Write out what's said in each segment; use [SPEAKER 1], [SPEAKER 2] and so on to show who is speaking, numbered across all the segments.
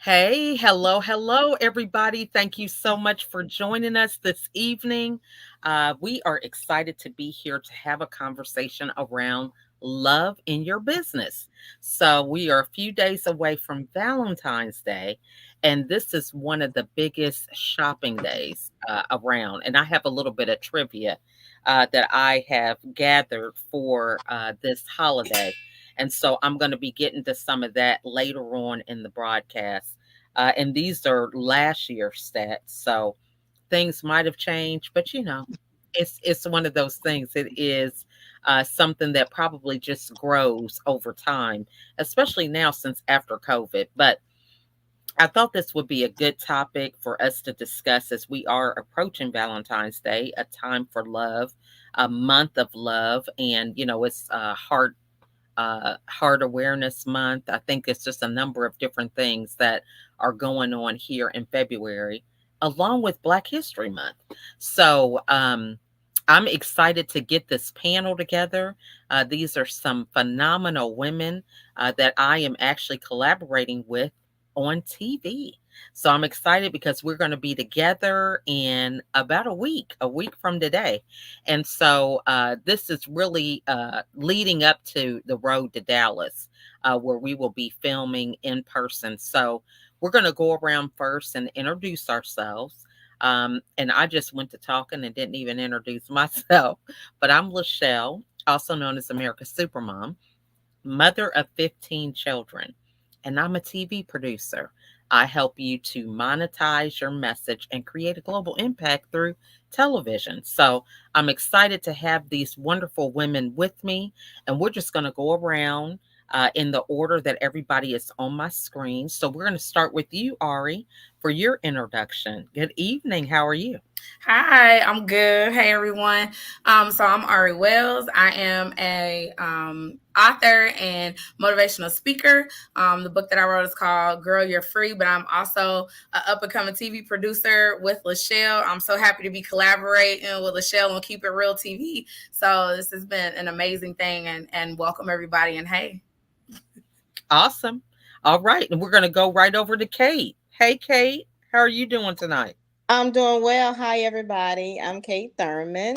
[SPEAKER 1] Hey, hello, everybody. Thank you so much for joining us this evening. We are excited to be here to have a conversation around love in your business. So, we are a few days away from Valentine's Day, and this is one of the biggest shopping days around. And I have a little bit of trivia that I have gathered for this holiday. And so I'm going to be getting to some of that later on in the broadcast. And these are last year's stats. So things might have changed, but it's one of those things. It is something that probably just grows over time, especially now since after COVID. But I thought this would be a good topic for us to discuss as we are approaching Valentine's Day, a time for love, a month of love, and it's Heart Awareness Month. I think it's just a number of different things that are going on here in February, along with Black History Month. So I'm excited to get this panel together. These are some phenomenal women that I am actually collaborating with on TV. So I'm excited because we're going to be together in about a week from today. And so this is really leading up to the road to Dallas, where we will be filming in person. So we're going to go around first and introduce ourselves. And I just went to talking and didn't even introduce myself, but I'm Lachelle, also known as America's Supermom, mother of 15 children, and I'm a TV producer. I help you to monetize your message and create a global impact through television. So I'm excited to have these wonderful women with me, and we're just going to go around in the order that everybody is on my screen. So we're going to start with you, Ari, for your introduction. Good evening. How are you?
[SPEAKER 2] Hi, I'm good. Hey everyone. So I'm Ari Wells. I am a author and motivational speaker. The book that I wrote is called Girl, You're Free, but I'm also an up and coming TV producer with Lachelle. I'm so happy to be collaborating with Lachelle on Keep It Real TV. So this has been an amazing thing and welcome everybody and hey.
[SPEAKER 1] Awesome. All right. And we're going to go right over to Kate. Hey, Kate. How are you doing tonight?
[SPEAKER 3] I'm doing well. Hi, everybody. I'm Kate Thurman.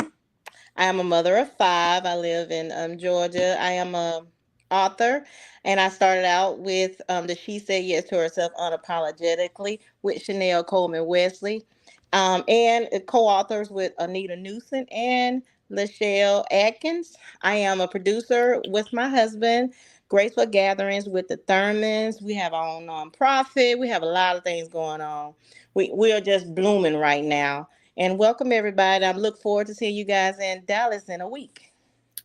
[SPEAKER 3] I am a mother of five. I live in Georgia. I am a author, and I started out with the She Said Yes to Herself Unapologetically with Chanel Coleman Wesley, and co-authors with Anita Newsom and Lachelle Atkins. I am a producer with my husband. Graceful Gatherings with the Thurmans. We have our own nonprofit. We have a lot of things going on. We are just blooming right now. And welcome everybody. I look forward to seeing you guys in Dallas in a week.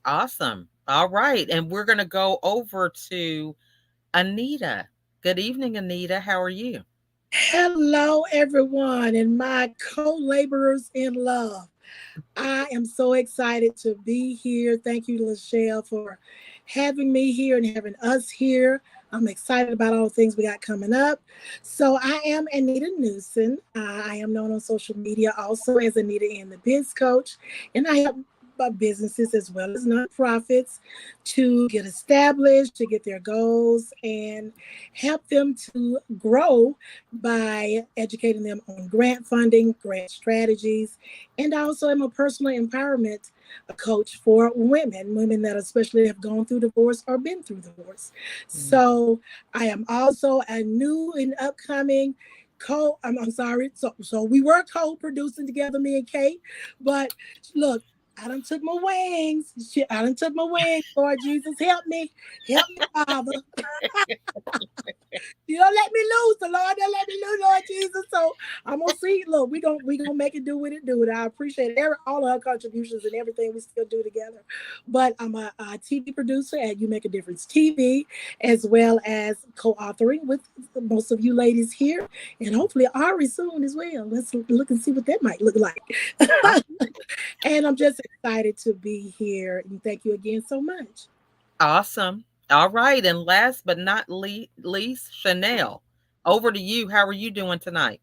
[SPEAKER 1] Awesome. All right. And we're going to go over to Anita. Good evening, Anita. How are you?
[SPEAKER 4] Hello, everyone, and my co laborers in love. I am so excited to be here. Thank you, Lachelle, for having me here and having us here. I'm excited about all the things we got coming up. So, I am Anita Newsom. I am known on social media also as Anita and the Biz Coach, and I help businesses as well as nonprofits to get established, to get their goals, and help them to grow by educating them on grant funding, grant strategies, and I also am a personal empowerment coach for women that especially have gone through divorce or been through divorce.
[SPEAKER 1] Mm.
[SPEAKER 4] So I am also a new and upcoming I'm sorry. So we were co-producing together, me and Kate. But look, I done took my wings. I done took my wings. Lord Jesus, help me. Help me, Father. You don't let me lose. The Lord don't let me lose, Lord Jesus. So I'm gonna see. Look, we gonna make it do what it do. And I appreciate all of her contributions and everything we still do together. But I'm a TV producer at You Make a Difference TV, as well as co-authoring with most of you ladies here, and hopefully Ari soon as well. Let's look and see what that might look like. And I'm just excited to be here. And thank you again so much.
[SPEAKER 1] Awesome. All right. And last but not least, Chanel, over to you. How are you doing tonight?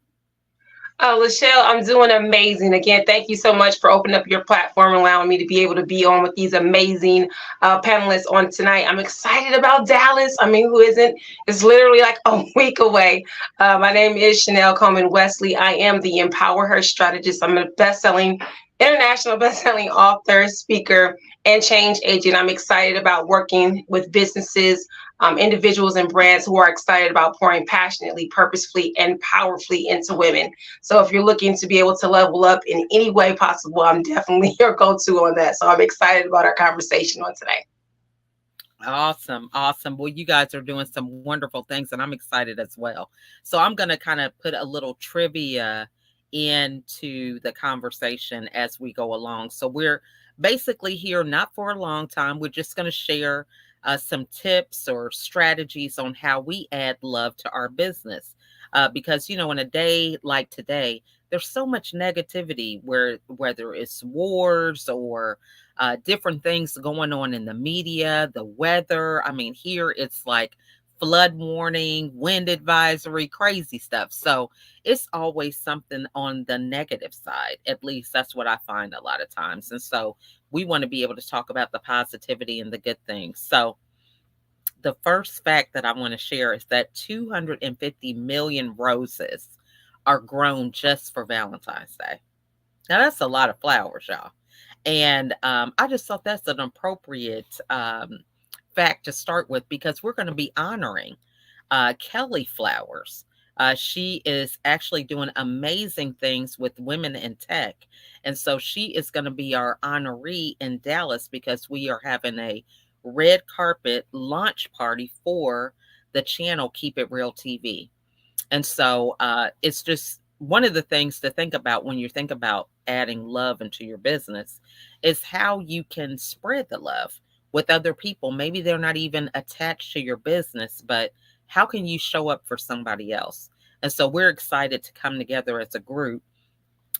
[SPEAKER 5] Lachelle, I'm doing amazing. Again, thank you so much for opening up your platform and allowing me to be able to be on with these amazing panelists on tonight. I'm excited about Dallas. I mean, who isn't? It's literally like a week away. My name is Chanel Coleman Wesley. I am the Empower Her strategist. I'm a international best-selling author, speaker, and change agent. I'm excited about working with businesses, individuals, and brands who are excited about pouring passionately, purposefully, and powerfully into women. So if you're looking to be able to level up in any way possible, I'm definitely your go-to on that. So I'm excited about our conversation on today.
[SPEAKER 1] Awesome. Awesome. Well, you guys are doing some wonderful things, and I'm excited as well. So I'm going to kind of put a little trivia into the conversation as we go along. So we're basically here not for a long time. We're just going to share some tips or strategies on how we add love to our business. Because, you know, in a day like today, there's so much negativity whether it's wars or different things going on in the media, the weather. I mean, here it's like flood warning, wind advisory, crazy stuff. So it's always something on the negative side. At least that's what I find a lot of times. And so we want to be able to talk about the positivity and the good things. So the first fact that I want to share is that 250 million roses are grown just for Valentine's Day. Now, that's a lot of flowers, y'all. And I just thought that's an appropriate fact to start with because we're going to be honoring Kelly Flowers. She is actually doing amazing things with women in tech. And so she is going to be our honoree in Dallas because we are having a red carpet launch party for the channel Keep It Real TV. And so it's just one of the things to think about when you think about adding love into your business is how you can spread the love with other people. Maybe they're not even attached to your business, but how can you show up for somebody else? And so we're excited to come together as a group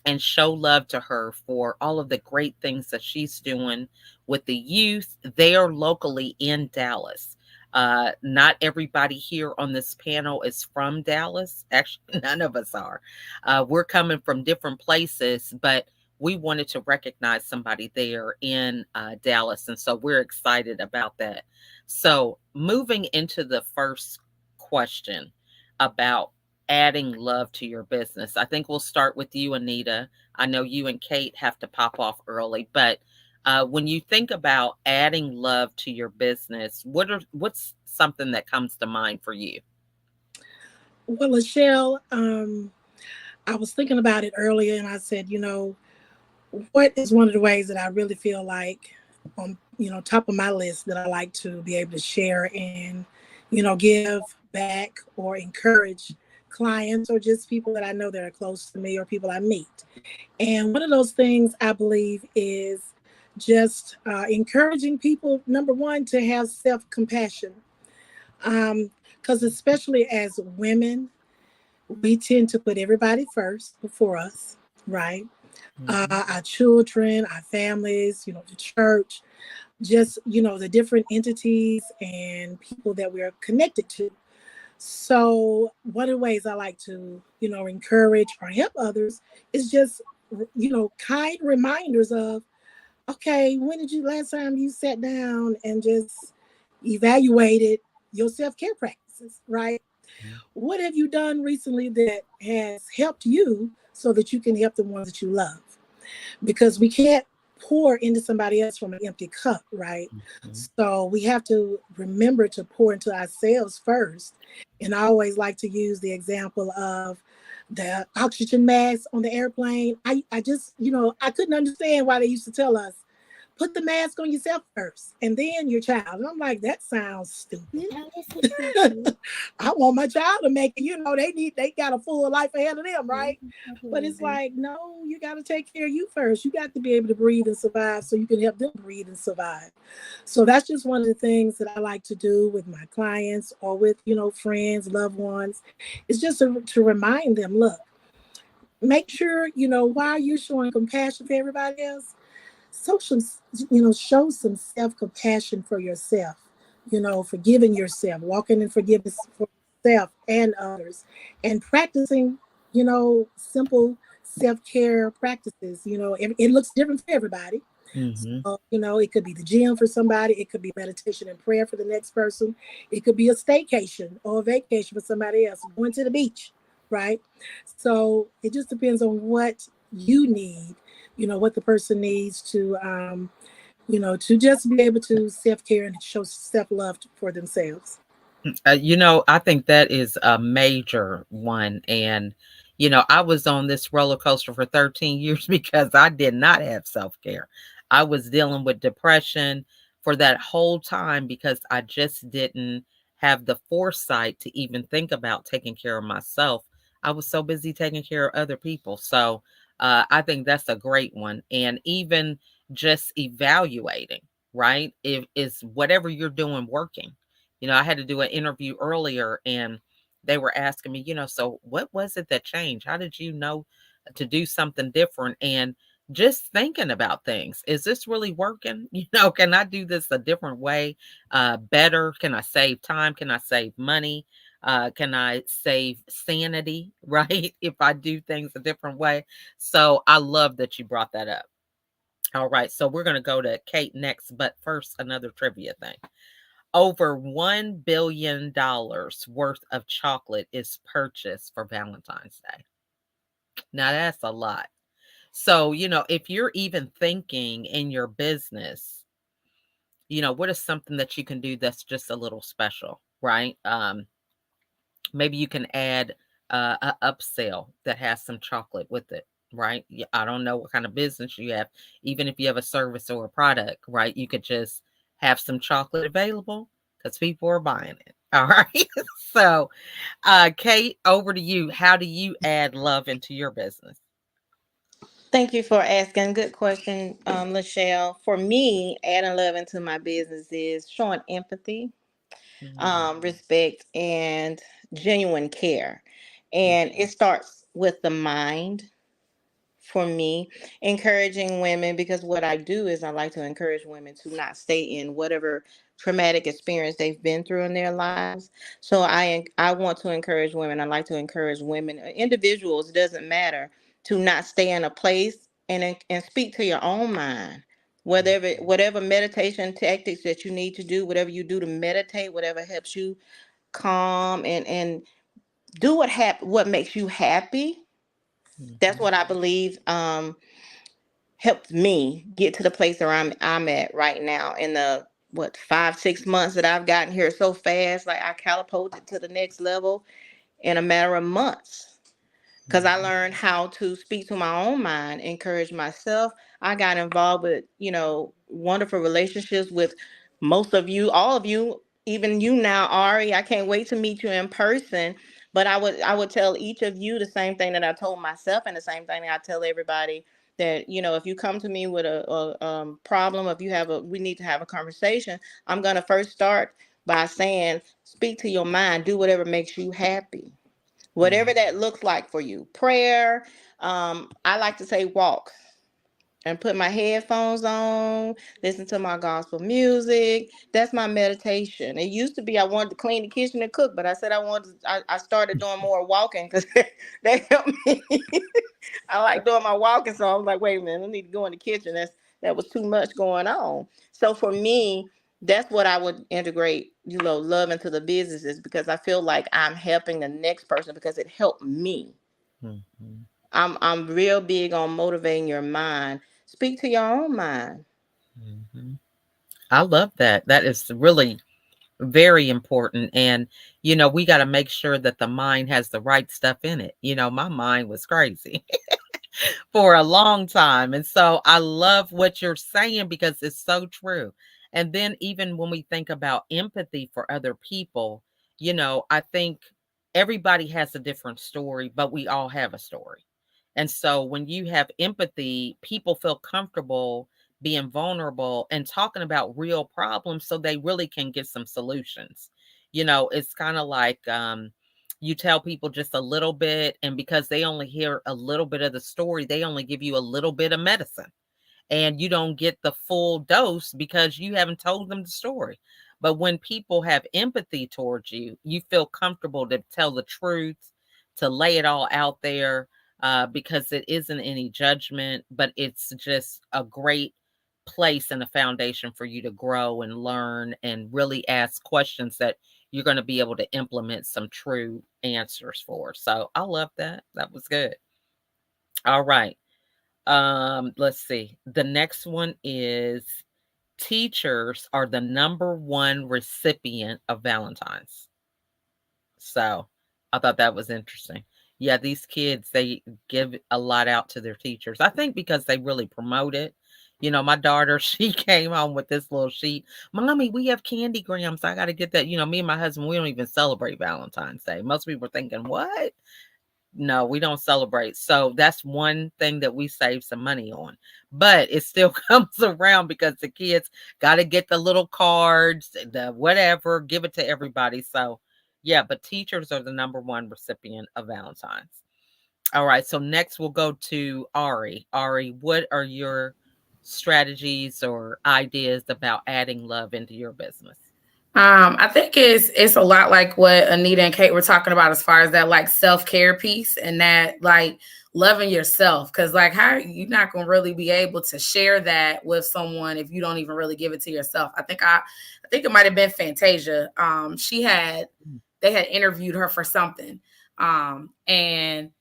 [SPEAKER 1] and show love to her for all of the great things that she's doing with the youth there locally in Dallas. Not everybody here on this panel is from Dallas. Actually, none of us are. We're coming from different places, but we wanted to recognize somebody there in Dallas. And so we're excited about that. So moving into the first question about adding love to your business, I think we'll start with you, Anita. I know you and Kate have to pop off early, but when you think about adding love to your business, what's something that comes to mind for you?
[SPEAKER 4] Well, Lachelle, I was thinking about it earlier, and I said, what is one of the ways that I really feel like on top of my list that I like to be able to share and give back or encourage clients or just people that I know that are close to me or people I meet. And one of those things I believe is just encouraging people, number one, to have self-compassion. Because especially as women, we tend to put everybody first before us, right? Our children, our families, the church, just, the different entities and people that we're connected to. So one of the ways I like to, encourage or help others is just, kind reminders of, okay, when did you last time you sat down and just evaluated your self-care practices, right? What have you done recently that has helped you so that you can help the ones that you love? Because we can't pour into somebody else from an empty cup, right? So we have to remember to pour into ourselves first. And I always like to use the example of the oxygen mask on the airplane. I just, I couldn't understand why they used to tell us, put the mask on yourself first and then your child. And I'm like, that sounds stupid. I want my child to make it, they got a full life ahead of them, right? But it's like, no, you got to take care of you first. You got to be able to breathe and survive so you can help them breathe and survive. So that's just one of the things that I like to do with my clients or with, friends, loved ones. It's just to remind them, look, make sure, while you're showing compassion for everybody else, show some self-compassion for yourself, forgiving yourself, walking in forgiveness for yourself and others, and practicing simple self-care practices. It looks different for everybody.
[SPEAKER 1] Mm-hmm.
[SPEAKER 4] It could be the gym for somebody. It could be meditation and prayer for the next person. It could be a staycation or a vacation for somebody else, going to the beach, right? So it just depends on what you need, what the person needs to just be able to self-care and show self-love for themselves.
[SPEAKER 1] I think that is a major one. And, I was on this roller coaster for 13 years because I did not have self care. I was dealing with depression for that whole time because I just didn't have the foresight to even think about taking care of myself. I was so busy taking care of other people. So I think that's a great one. And even just evaluating, right? If is whatever you're doing working. I had to do an interview earlier and they were asking me, so what was it that changed? How did you know to do something different? And just thinking about things. Is this really working? Can I do this a different way? Better? Can I save time? Can I save money? Can I save sanity, right? If I do things a different way. So I love that you brought that up. All right. So we're going to go to Kate next, but first, another trivia thing. Over $1 billion worth of chocolate is purchased for Valentine's Day. Now that's a lot. So, if you're even thinking in your business, what is something that you can do that's just a little special, right? Maybe you can add a upsell that has some chocolate with it, right? I don't know what kind of business you have. Even if you have a service or a product, right? You could just have some chocolate available because people are buying it. All right. So, Kate, over to you. How do you add love into your business?
[SPEAKER 3] Thank you for asking. Good question, Lachelle. For me, adding love into my business is showing empathy,
[SPEAKER 1] Mm,
[SPEAKER 3] respect, and genuine care.
[SPEAKER 1] mm,
[SPEAKER 3] And it starts with the mind for me, encouraging women, because what I do is I like to encourage women to not stay in whatever traumatic experience they've been through in their lives. So I want to encourage women. I like to encourage women, individuals, it doesn't matter, to not stay in a place and speak to your own mind.
[SPEAKER 1] mm,
[SPEAKER 3] Whatever meditation tactics that you need to do, whatever you do to meditate, whatever helps you calm and do what makes you happy. That's
[SPEAKER 1] mhm,
[SPEAKER 3] what I believe helped me get to the place where I'm at right now in the 5-6 months that I've gotten here so fast. Like I catapulted to the next level in a matter of months because I
[SPEAKER 1] mhm,
[SPEAKER 3] learned how to speak to my own mind, encourage myself. I got involved with, wonderful relationships with most of you, all of you, even you now, Ari. I can't wait to meet you in person. But I would tell each of you the same thing that I told myself, and the same thing that I tell everybody, that if you come to me with a problem, if you have we need to have a conversation, I'm gonna first start by saying, speak to your mind, do whatever makes you happy,
[SPEAKER 1] mm,
[SPEAKER 3] whatever that looks like for you. Prayer. I like to say walk and put my headphones on, listen to my gospel music. That's my meditation. It used to be I wanted to clean the kitchen and cook, but I said I started doing more walking because that helped me. I like doing my walking, so I was like, wait a minute, I need to go in the kitchen. That was too much going on. So for me, that's what I would integrate, love into the businesses, because I feel like I'm helping the next person because it helped me.
[SPEAKER 1] mhm,
[SPEAKER 3] I'm real big on motivating your mind. Speak to your own mind.
[SPEAKER 1] mhm. I love that. That is really very important. And, we got to make sure that the mind has the right stuff in it. My mind was crazy for a long time. And so I love what you're saying because it's so true. And then even when we think about empathy for other people, I think everybody has a different story, but we all have a story. And so when you have empathy, people feel comfortable being vulnerable and talking about real problems so they really can get some solutions. It's kind of like you tell people just a little bit, and because they only hear a little bit of the story, they only give you a little bit of medicine, and you don't get the full dose because you haven't told them the story. But when people have empathy towards you, you feel comfortable to tell the truth, to lay it all out there, because it isn't any judgment, but it's just a great place and a foundation for you to grow and learn and really ask questions that you're going to be able to implement some true answers for. So I love that. That was good. All right. Let's see. The next one is teachers are the number one recipient of Valentine's. So I thought that was interesting. Yeah, these kids, they give a lot out to their teachers. I think because they really promote it. My daughter, she came home with this little sheet. Mommy, we have candy grams. I got to get that. Me and my husband, we don't even celebrate Valentine's Day. Most people are thinking, what? No, we don't celebrate. So that's one thing that we save some money on. But it still comes around because the kids got to get the little cards, the whatever, give it to everybody. So, yeah, but teachers are the number one recipient of Valentine's. All right. So next we'll go to Ari. Ari, what are your strategies or ideas about adding love into your business?
[SPEAKER 2] I think it's a lot like what Anita and Kate were talking about as far as that like self-care piece and that like loving yourself. Cause like how you're not gonna really be able to share that with someone if you don't even really give it to yourself. I think it might have been Fantasia. They had interviewed her for something. And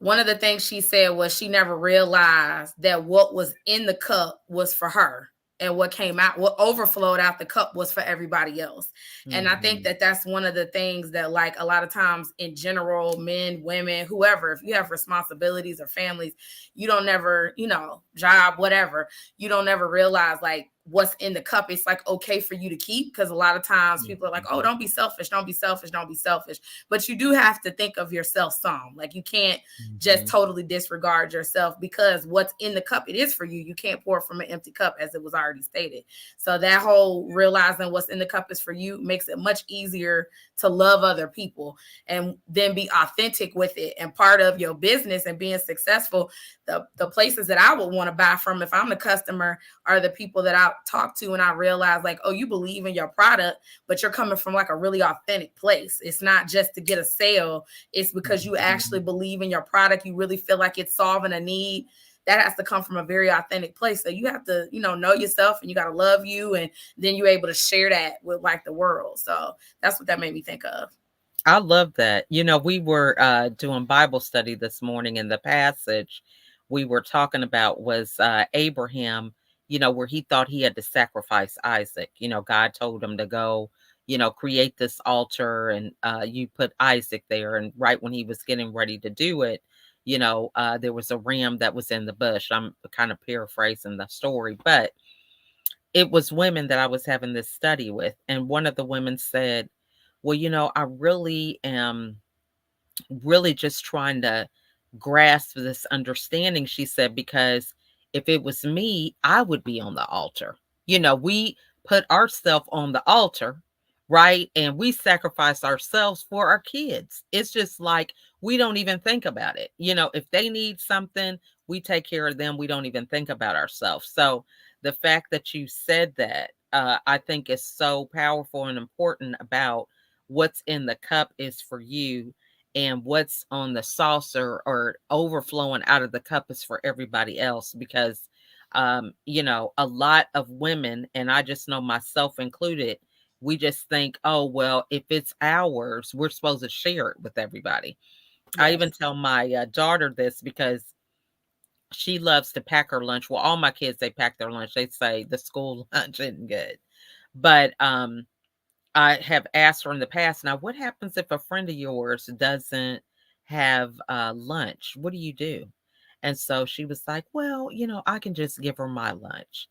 [SPEAKER 2] one of the things she said was she never realized that what was in the cup was for her, and what came out, what overflowed out the cup was for everybody else. Mm-hmm. And I think that that's one of the things that like a lot of times in general, men, women, whoever, if you have responsibilities or families, you don't never, job, whatever, you don't never realize like what's in the cup. It's like okay for you to keep, because a lot of times people are like, oh, don't be selfish, don't be selfish, don't be selfish. But you do have to think of yourself some. Like you can't just totally disregard yourself, because what's in the cup, it is for you. You can't pour from an empty cup, as it was already stated. So that whole realizing what's in the cup is for you makes it much easier to love other people and then be authentic with it. And part of your business and being successful, the places that I would want to buy from if I'm the customer are the people that I talk to, and I realize like, oh, you believe in your product, but you're coming from like a really authentic place. It's not just to get a sale. It's because you actually believe in your product. You really feel like it's solving a need. That has to come from a very authentic place. So you have to, know yourself, and you got to love you. And then you're able to share that with like the world. So that's what that made me think of.
[SPEAKER 1] I love that. We were doing Bible study this morning, and the passage we were talking about was Abraham, where he thought he had to sacrifice Isaac. God told him to go, create this altar, and you put Isaac there. And right when he was getting ready to do it, there was a ram that was in the bush. I'm kind of paraphrasing the story, but it was women that I was having this study with. And one of the women said, well, I really am really just trying to grasp this understanding, she said, because if it was me, I would be on the altar. We put ourselves on the altar, right? And we sacrifice ourselves for our kids. It's just like we don't even think about it. If they need something, we take care of them. We don't even think about ourselves. So the fact that you said that, I think is so powerful and important about what's in the cup is for you, and what's on the saucer or overflowing out of the cup is for everybody else. Because, a lot of women, and I just know myself included, we just think, oh, well, if it's ours, we're supposed to share it with everybody. Yes. I even tell my daughter this because she loves to pack her lunch. Well, all my kids, they pack their lunch. They say the school lunch isn't good. But I have asked her in the past, now, what happens if a friend of yours doesn't have lunch? What do you do? And so she was like, well, I can just give her my lunch,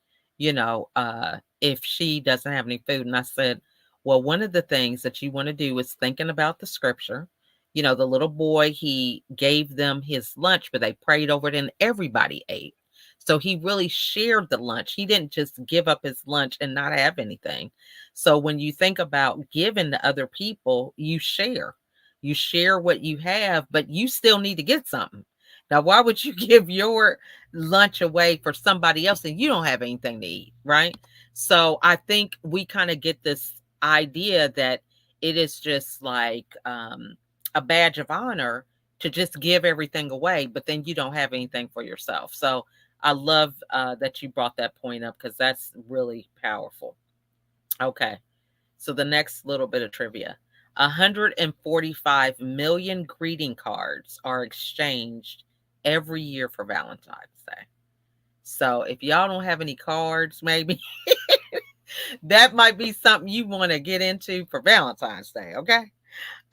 [SPEAKER 1] if she doesn't have any food. And I said, well, one of the things that you want to do is thinking about the scripture. The little boy, he gave them his lunch, but they prayed over it and everybody ate. So he really shared the lunch. He didn't just give up his lunch and not have anything. So when you think about giving to other people, you share. You share what you have, but you still need to get something. Now, why would you give your lunch away for somebody else and you don't have anything to eat, right? So I think we kind of get this idea that it is just like a badge of honor to just give everything away, but then you don't have anything for yourself. So I love that you brought that point up because that's really powerful. Okay. So the next little bit of trivia. 145 million greeting cards are exchanged every year for Valentine's Day. So if y'all don't have any cards, maybe that might be something you want to get into for Valentine's Day, okay?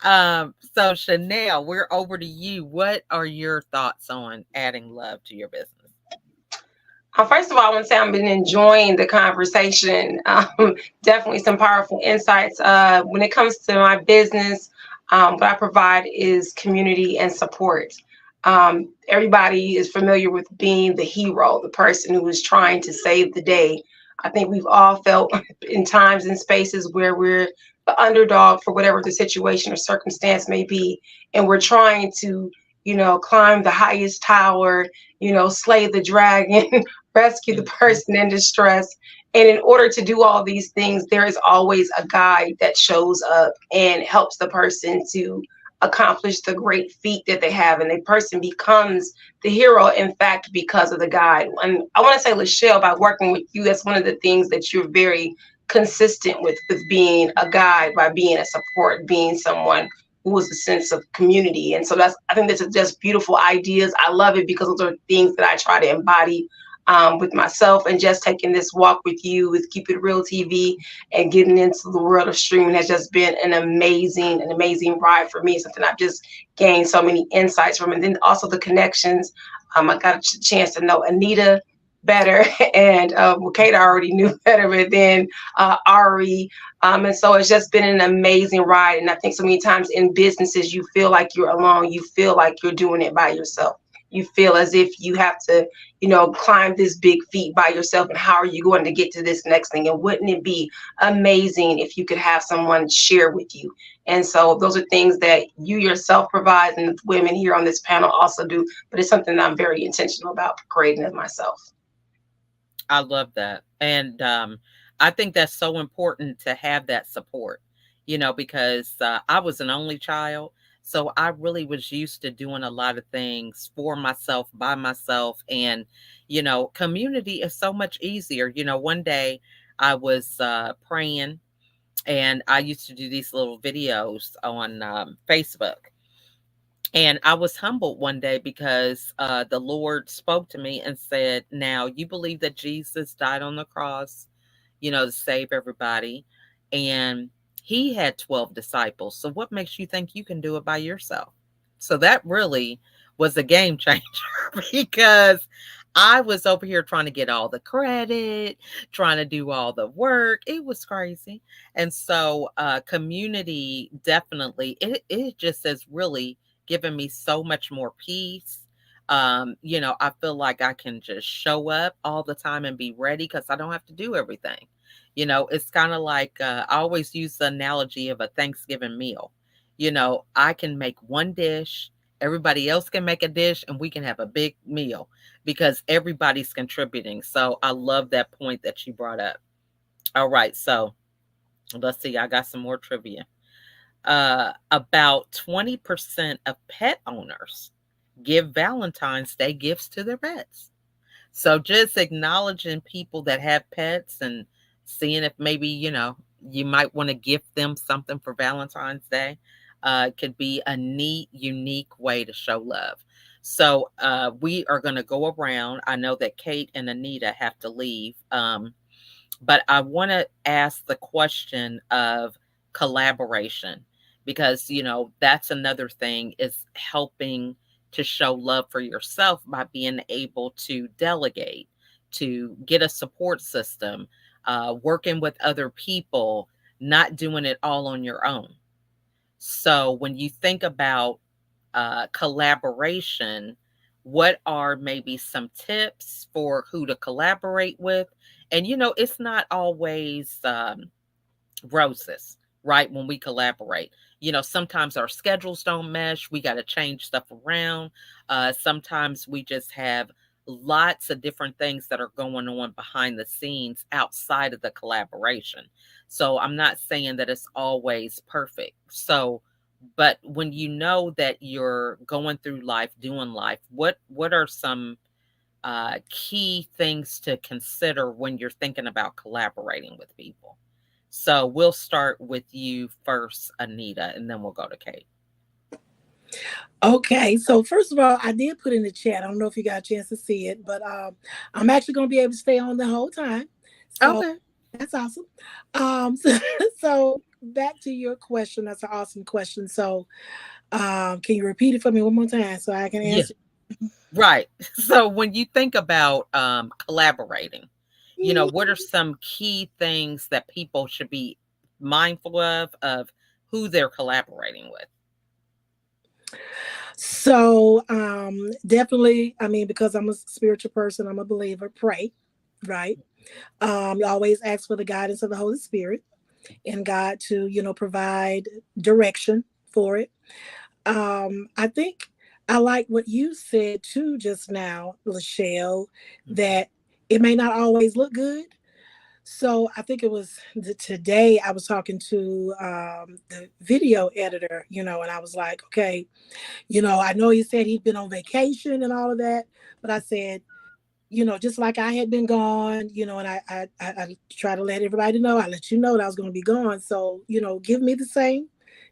[SPEAKER 1] So Chanel, we're over to you. What are your thoughts on adding love to your business?
[SPEAKER 5] First of all, I want to say I've been enjoying the conversation. Definitely some powerful insights. When it comes to my business, what I provide is community and support. Everybody is familiar with being the hero, the person who is trying to save the day. I think we've all felt in times and spaces where we're the underdog for whatever the situation or circumstance may be, and we're trying to, climb the highest tower, slay the dragon, rescue the
[SPEAKER 1] Mhm.
[SPEAKER 5] person in distress. And in order to do all these things, there is always a guide that shows up and helps the person to accomplish the great feat that they have. And the person becomes the hero, in fact, because of the guide. And I want to say, Lachelle, by working with you, that's one of the things that you're very consistent with being a guide, by being a support, being someone who was a sense of community. And so I think that's just beautiful ideas. I love it because those are things that I try to embody with myself, and just taking this walk with you with Keep It Real TV and getting into the world of streaming has just been an amazing ride for me. Something I've just gained so many insights from, and then also the connections. I got a chance to know Anita better, and Kate I already knew better, but then Ari, and so it's just been an amazing ride. And I think so many times in businesses, you feel like you're alone, you feel like you're doing it by yourself, you feel as if you have to, climb this big feat by yourself. And how are you going to get to this next thing? And wouldn't it be amazing if you could have someone share with you? And so those are things that you yourself provide, and women here on this panel also do. But it's something that I'm very intentional about creating it myself.
[SPEAKER 1] I love that. And I think that's so important to have that support, because I was an only child. So I really was used to doing a lot of things for myself, by myself. And, community is so much easier. One day I was praying, and I used to do these little videos on Facebook. And I was humbled one day because the Lord spoke to me and said, "Now, you believe that Jesus died on the cross, to save everybody. And he had 12 disciples. So what makes you think you can do it by yourself?" So that really was a game changer because I was over here trying to get all the credit, trying to do all the work. It was crazy. And so community definitely, it just has really given me so much more peace. I feel like I can just show up all the time and be ready because I don't have to do everything. It's kind of like I always use the analogy of a Thanksgiving meal. I can make one dish, everybody else can make a dish, and we can have a big meal because everybody's contributing. So I love that point that you brought up. All right. So let's see. I got some more trivia. About 20% of pet owners give Valentine's Day gifts to their pets. So just acknowledging people that have pets and seeing if maybe, you might want to gift them something for Valentine's Day could be a neat, unique way to show love. So we are going to go around. I know that Kate and Anita have to leave. But I want to ask the question of collaboration because, that's another thing is helping to show love for yourself by being able to delegate, to get a support system, working with other people, not doing it all on your own. So when you think about collaboration, what are maybe some tips for who to collaborate with? And it's not always roses, right? When we collaborate, sometimes our schedules don't mesh. We got to change stuff around. Sometimes we just have lots of different things that are going on behind the scenes outside of the collaboration. So I'm not saying that it's always perfect. So But when you know that you're going through life, doing life, what are some key things to consider when you're thinking about collaborating with people? So we'll start with you first, Anita, and then we'll go to Kate.
[SPEAKER 4] Okay, so first of all, I did put in the chat. I don't know if you got a chance to see it, but I'm actually going to be able to stay on the whole time. So
[SPEAKER 1] Okay.
[SPEAKER 4] that's awesome. So back to your question. That's an awesome question. So can you repeat it for me one more time so I can
[SPEAKER 1] Yeah.
[SPEAKER 4] answer?
[SPEAKER 1] Right. So when you think about collaborating, what are
[SPEAKER 4] Mhm.
[SPEAKER 1] some key things that people should be mindful of who they're collaborating with?
[SPEAKER 4] So definitely, I mean, because I'm a spiritual person, I'm a believer, pray, right? You always ask for the guidance of the Holy Spirit and God to, provide direction for it. I think I like what you said too just now, Lachelle,
[SPEAKER 1] Mhm.
[SPEAKER 4] that it may not always look good. So I think it was today I was talking to the video editor, and I was like, okay, I know he said he'd been on vacation and all of that, but I said, just like I had been gone, and I try to let everybody know, I let you know that I was going to be gone. So, give me the same,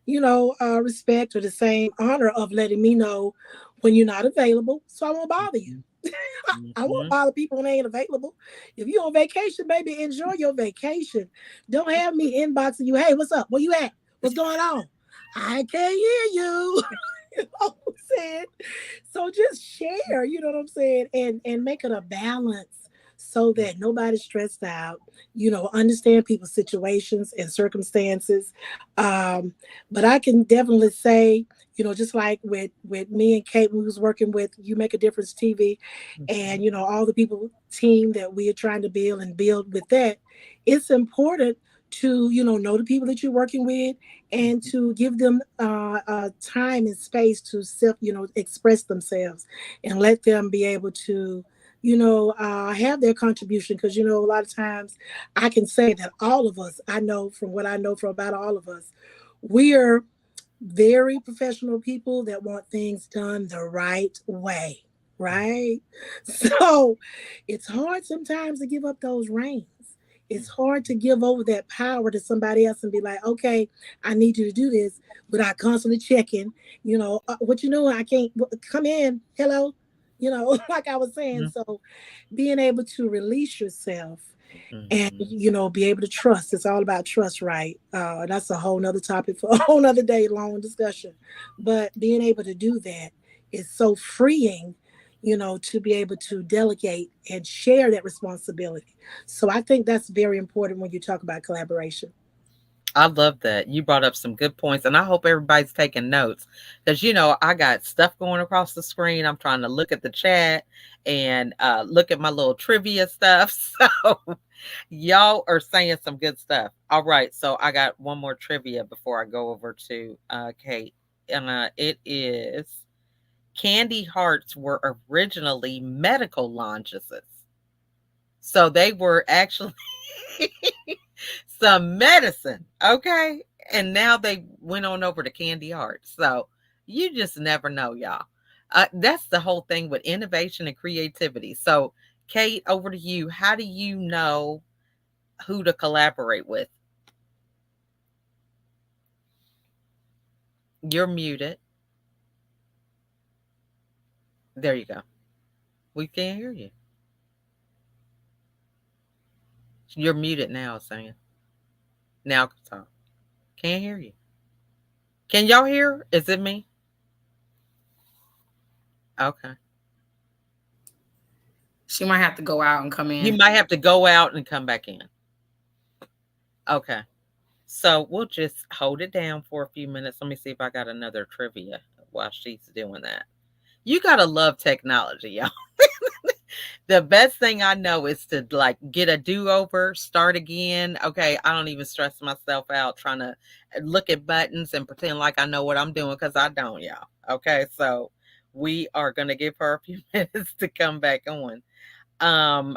[SPEAKER 4] respect or the same honor of letting me know when you're not available. So I won't bother you.
[SPEAKER 1] Mhm.
[SPEAKER 4] I won't
[SPEAKER 1] Mhm.
[SPEAKER 4] bother people when they ain't available. If you're on vacation, baby, enjoy your vacation. Don't have me inboxing you. Hey, what's up? Where you at? What's going on? I can't hear you. You know what I'm saying? So just share, you know what I'm saying? And make it a balance so that nobody's stressed out, understand people's situations and circumstances. Um, but I can definitely say, just like with me and Kate, we was working with You Make a Difference TV, and
[SPEAKER 1] Mhm.
[SPEAKER 4] all the people team that we are trying to build and build with that, it's important to know the people that you're working with and
[SPEAKER 1] Mhm.
[SPEAKER 4] to give them time and space to self express themselves and let them be able to have their contribution, because a lot of times I can say that all of us, I know from what I know from about all of us, we are very professional people that want things done the right way, right? So it's hard sometimes to give up those reins. It's hard to give over that power to somebody else and be like, okay, I need you to do this without constantly checking, what you know, I can't come in. Hello, like I was saying.
[SPEAKER 1] Mhm.
[SPEAKER 4] So being able to release yourself and
[SPEAKER 1] Mhm.
[SPEAKER 4] be able to trust. It's all about trust, right? That's a whole nother topic for a whole nother day long discussion, but being able to do that is so freeing, to be able to delegate and share that responsibility. So I think that's very important when you talk about collaboration.
[SPEAKER 1] I love that. You brought up some good points, and I hope everybody's taking notes because I got stuff going across the screen. I'm trying to look at the chat and look at my little trivia stuff. So y'all are saying some good stuff. All right, so I got one more trivia before I go over to Kate, and it is candy hearts were originally medical lozenges, so they were actually some medicine, okay? And now they went on over to candy hearts. So you just never know, y'all. That's the whole thing with innovation and creativity. So, Kate, over to you. How do you know who to collaborate with? You're muted. There you go. We can't hear you. You're muted now, saying. Now talk. Can't hear you. Can y'all hear? Is it me? Okay.
[SPEAKER 2] She might have to go out and come
[SPEAKER 1] You
[SPEAKER 2] in.
[SPEAKER 1] might have to go out and come back in. Okay. So we'll just hold it down for a few minutes. Let me see if I got another trivia while she's doing that. You gotta love technology, y'all. The best thing I know is to like get a do-over, start again. Okay, I don't even stress myself out trying to look at buttons and pretend like I know what I'm doing because I don't, y'all. Okay, so we are gonna give her a few minutes to come back on.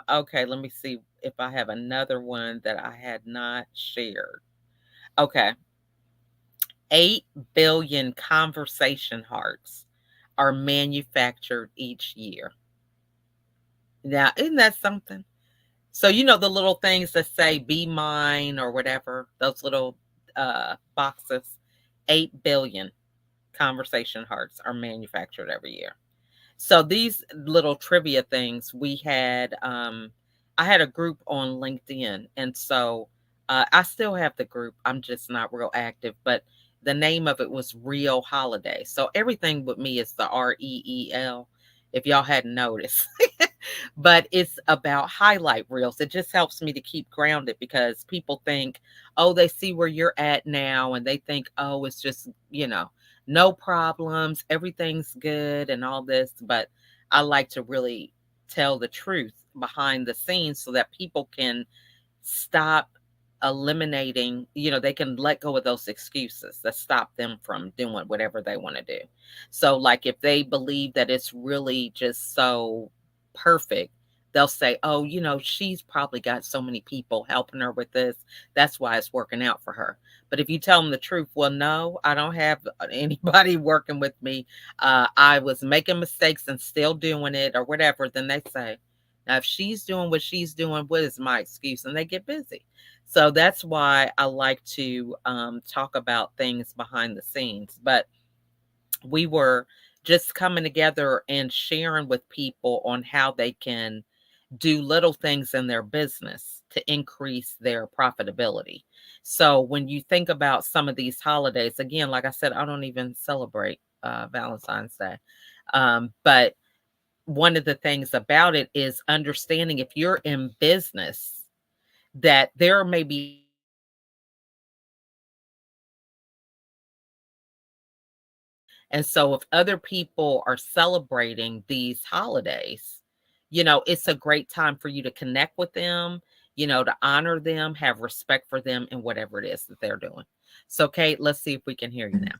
[SPEAKER 1] Okay, let me see if I have another one that I had not shared. Okay. 8 billion conversation hearts are manufactured each year. Now, isn't that something? So, the little things that say be mine or whatever, those little boxes, 8 billion conversation hearts are manufactured every year. So these little trivia things we had, I had a group on LinkedIn, and so I still have the group. I'm just not real active, but the name of it was Real Holiday. So everything with me is the REEL, if y'all hadn't noticed. But it's about highlight reels. It just helps me to keep grounded because people think, oh, they see where you're at now and they think, oh, it's just, no problems, everything's good and all this. But I like to really tell the truth behind the scenes so that people can stop eliminating, they can let go of those excuses that stop them from doing whatever they want to do. So, like, if they believe that it's really just so perfect, they'll say, oh, she's probably got so many people helping her with this. That's why it's working out for her. But if you tell them the truth, well, no, I don't have anybody working with me. I was making mistakes and still doing it or whatever. Then they say, now, if she's doing what she's doing, what is my excuse? And they get busy. So that's why I like to talk about things behind the scenes. But we were just coming together and sharing with people on how they can do little things in their business to increase their profitability. So when you think about some of these holidays, again, like I said, I don't even celebrate Valentine's Day. But one of the things about it is understanding if you're in business that there may be holidays that you don't celebrate. And so if other people are celebrating these holidays, it's a great time for you to connect with them, to honor them, have respect for them and whatever it is that they're doing. So, Kate, let's see if we can hear you now.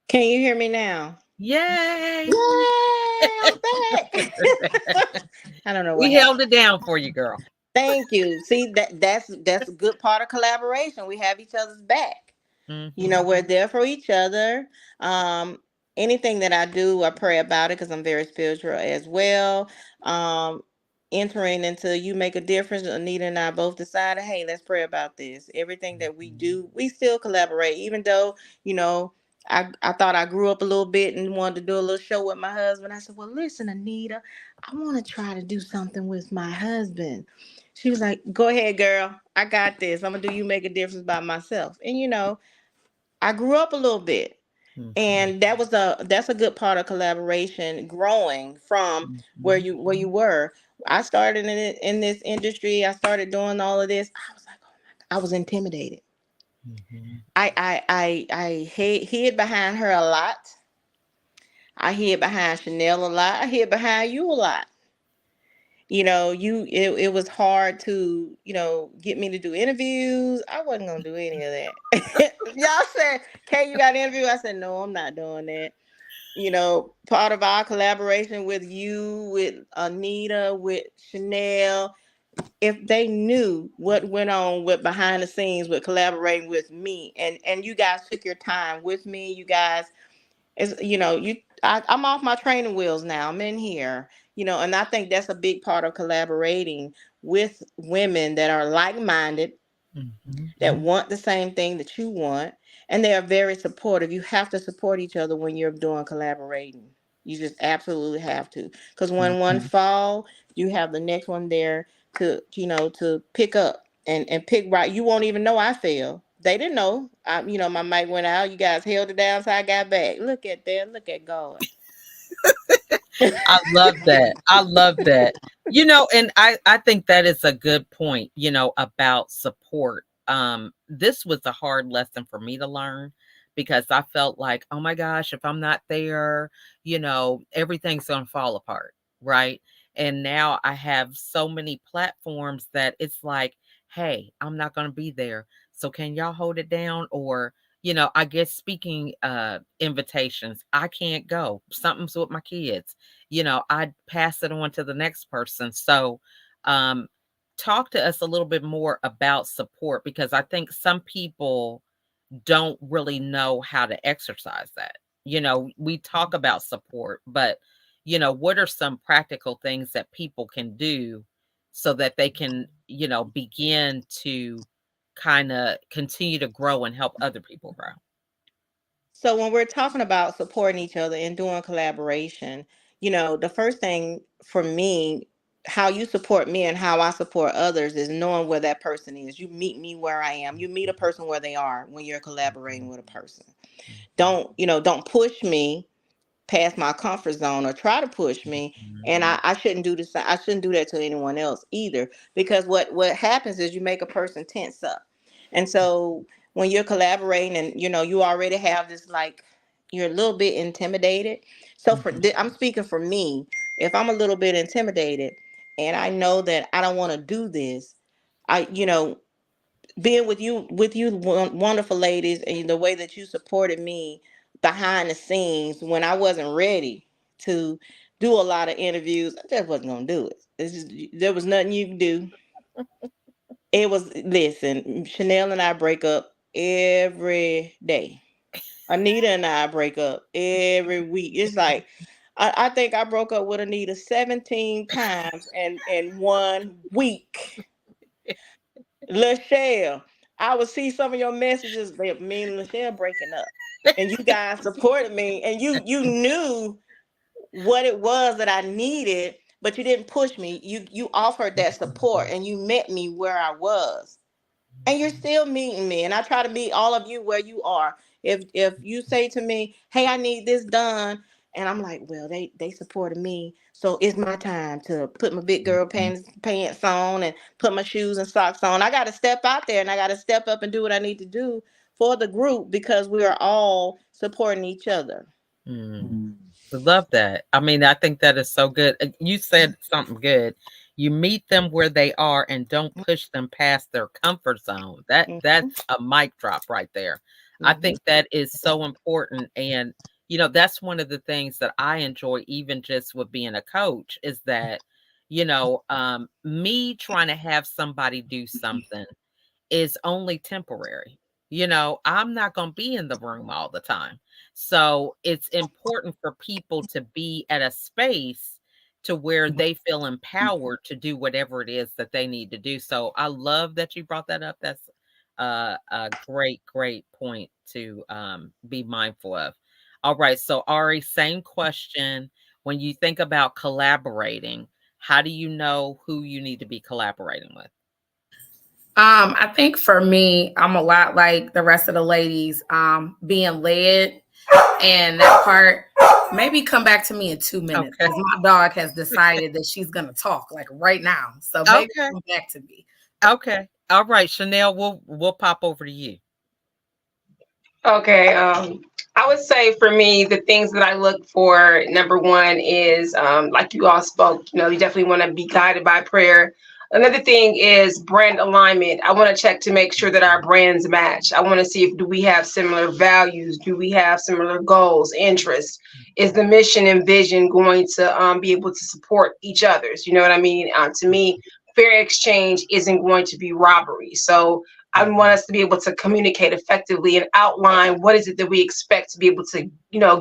[SPEAKER 3] Can you hear me now?
[SPEAKER 1] Yay!
[SPEAKER 3] Yay, I'm back. I don't know what
[SPEAKER 1] We
[SPEAKER 3] happened.
[SPEAKER 1] held it down for you, girl.
[SPEAKER 3] Thank you. See, that's a good part of collaboration. We have each other's back.
[SPEAKER 1] Hmm.
[SPEAKER 3] We're there for each other. Um, Anything that I do, I pray about it because I'm very spiritual as well. Um, Entering into you make a difference. Anita and I both decided, hey, let's pray about this. Everything that we do, we still collaborate, even though you know. I thought I grew up a little bit and wanted to do a little show with my husband. I said, well, listen, Anita, I want to try to do something with my husband. She was like, go ahead, girl. I got this. I'm going to do you make a difference by myself. And, I grew up a little bit.
[SPEAKER 1] Hmm.
[SPEAKER 3] And that's a good part of collaboration, growing from
[SPEAKER 1] Hmm.
[SPEAKER 3] where you were. I started in this industry. I started doing all of this. I was like, oh my God. I was intimidated.
[SPEAKER 1] Hmm.
[SPEAKER 3] I hid behind her a lot. I hid behind Chanel a lot. I hid behind you a lot. It was hard to get me to do interviews. I wasn't gonna do any of that. Y'all said, "Kay, you got an interview?" I said, "No, I'm not doing that." Part of our collaboration with you, with Anita, with Chanel, if they knew what went on with behind the scenes with collaborating with me, and you guys took your time with me, you guys, I'm off my training wheels now. I'm in here, and I think that's a big part of collaborating with women that are like-minded,
[SPEAKER 1] Hmm.
[SPEAKER 3] that want the same thing that you want, and they are very supportive. You have to support each other when you're doing collaborating. You just absolutely have to, because when one
[SPEAKER 1] Hmm.
[SPEAKER 3] fall, you have the next one there to pick up and pick right. You won't even know I fell. They didn't know. My mic went out. You guys held it down, so I got back. Look at that. Look at God.
[SPEAKER 1] I love that. I love that. And I think that is a good point, about support. This was a hard lesson for me to learn because I felt like, oh my gosh, if I'm not there, everything's going to fall apart, right? And now I have so many platforms that it's like, hey, I'm not going to be there. So can y'all hold it down? Or I guess speaking invitations, I can't go. Something's with my kids, I'd pass it on to the next person. So, um, talk to us a little bit more about support because I think some people don't really know how to exercise that. We talk about support, but what are some practical things that people can do so that they can, begin to kind of continue to grow and help other people grow?
[SPEAKER 3] So when we're talking about supporting each other and doing collaboration, the first thing for me, how you support me and how I support others is knowing where that person is. You meet me where I am. You meet a person where they are when you're collaborating with a person. Don't push me past my comfort zone or try to push me. And I shouldn't do this. I shouldn't do that to anyone else either, because what happens is you make a person tense up. And so when you're collaborating and you already have this, like, you're a little bit intimidated. So I'm speaking for me. If I'm a little bit intimidated and I know that I don't want to do this, I being with you wonderful ladies, and the way that you supported me behind the scenes when I wasn't ready to do a lot of interviews. I just wasn't gonna do it. There was nothing you could do. It was, listen, Chanel and I break up every day. Anita and I break up every week. It's like I think I broke up with Anita 17 times in 1 week. Lachelle, I would see some of your messages that me and Lachelle breaking up, and you guys supported me, and you knew what it was that I needed, but you didn't push me. You offered that support, and you met me where I was, and you're still meeting me. And I try to meet all of you where you are. If you say to me, "Hey, I need this done," and I'm like, "Well, they supported me, so it's my time to put my big girl pants on and put my shoes and socks on." I got to step out there and I got to step up and do what I need to do for the group, because we are all supporting each other.
[SPEAKER 1] Mm. Love that. I mean, I think that is so good. You said something good. You meet them where they are and don't push them past their comfort zone. That's
[SPEAKER 3] Hmm.
[SPEAKER 1] a mic drop right there. I
[SPEAKER 3] Hmm.
[SPEAKER 1] think that is so important. And that's one of the things that I enjoy, even just with being a coach, is that me trying to have somebody do something is only temporary. I'm not going to be in the room all the time. So it's important for people to be at a space to where they feel empowered to do whatever it is that they need to do. So I love that you brought that up. That's a great, great point to be mindful of. All right. So, Ari, same question. When you think about collaborating, how do you know who you need to be collaborating with?
[SPEAKER 2] I think for me, I'm a lot like the rest of the ladies, being led, and that part, maybe come back to me in 2 minutes
[SPEAKER 1] Okay.
[SPEAKER 2] because my dog has decided that she's gonna talk like right now. So maybe
[SPEAKER 1] Okay.
[SPEAKER 2] come back to me.
[SPEAKER 1] Okay. All right, Chanel, we'll pop over to you.
[SPEAKER 5] Okay. I would say for me, the things that I look for, number one is, like you all spoke, you definitely want to be guided by prayer. Another thing is brand alignment. I want to check to make sure that our brands match. I want to see if do we have similar values? Do we have similar goals, interests? Is the mission and vision going to be able to support each other's? You know what I mean? To me, fair exchange isn't going to be robbery. So I want us to be able to communicate effectively and outline what is it that we expect to be able to,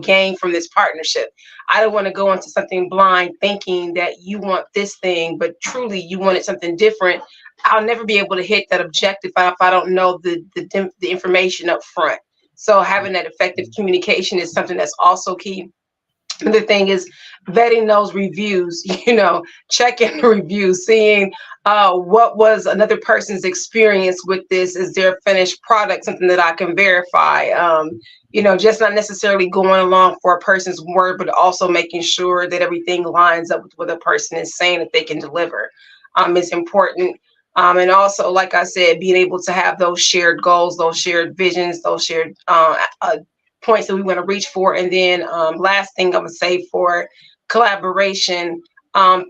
[SPEAKER 5] gain from this partnership. I don't want to go into something blind thinking that you want this thing, but truly you wanted something different. I'll never be able to hit that objective if I don't know the information up front. So having that effective communication is something that's also key. The thing is vetting those reviews, checking the reviews, seeing what was another person's experience with this. Is their finished product something that I can verify? Just not necessarily going along for a person's word, but also making sure that everything lines up with what a person is saying that they can deliver. Is important. And also, like I said, being able to have those shared goals, those shared visions, those shared points that we want to reach for. And then last thing I'm gonna say for collaboration,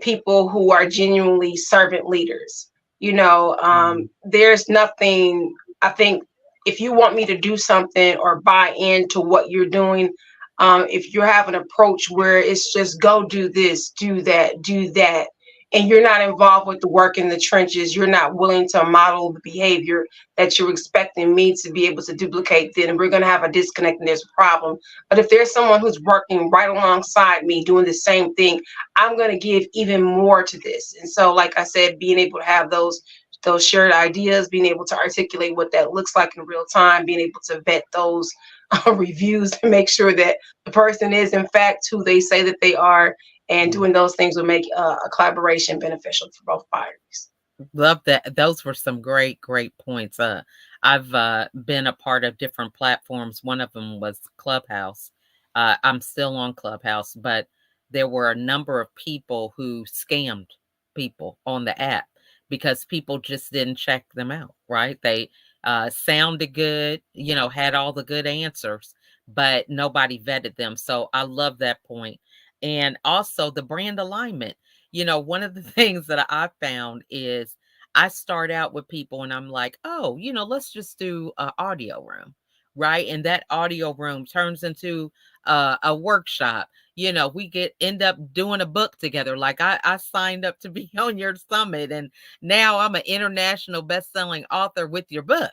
[SPEAKER 5] people who are genuinely servant leaders. There's nothing, I think, if you want me to do something or buy into what you're doing, if you have an approach where it's just go do this, do that, and you're not involved with the work in the trenches, you're not willing to model the behavior that you're expecting me to be able to duplicate, then we're going to have a disconnect and there's a problem. But if there's someone who's working right alongside me doing the same thing, I'm going to give even more to this. And so, like I said, being able to have those shared ideas, being able to articulate what that looks like in real time, being able to vet those reviews to make sure that the person is in fact who they say that they are, and doing those things will make a collaboration beneficial for both parties.
[SPEAKER 1] Love that. Those were some great, great points. I've been a part of different platforms. One of them was Clubhouse. I'm still on Clubhouse, but there were a number of people who scammed people on the app because people just didn't check them out, right? They sounded good, had all the good answers, but nobody vetted them. So I love that point. And also the brand alignment. One of the things that I found is I start out with people and I'm like, oh, let's just do an audio room, right? And that audio room turns into a workshop. We end up doing a book together. Like I signed up to be on your summit, and now I'm an international best-selling author with your book.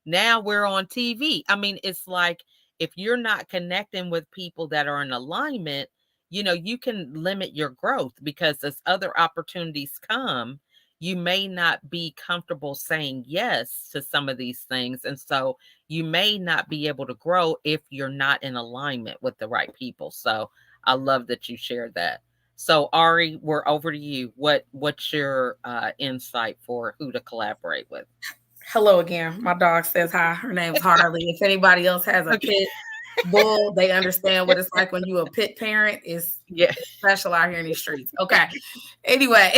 [SPEAKER 1] Now we're on TV. I mean, it's like if you're not connecting with people that are in alignment, you can limit your growth because as other opportunities come, you may not be comfortable saying yes to some of these things. And so you may not be able to grow if you're not in alignment with the right people. So I love that you shared that. So Ari, we're over to you. What's your insight for who to collaborate with?
[SPEAKER 2] Hello again. My dog says hi. Her name's Harley. If anybody else has a pit bull, they understand what it's like when you a pit parent. It's special out here in these streets. Okay. Anyway,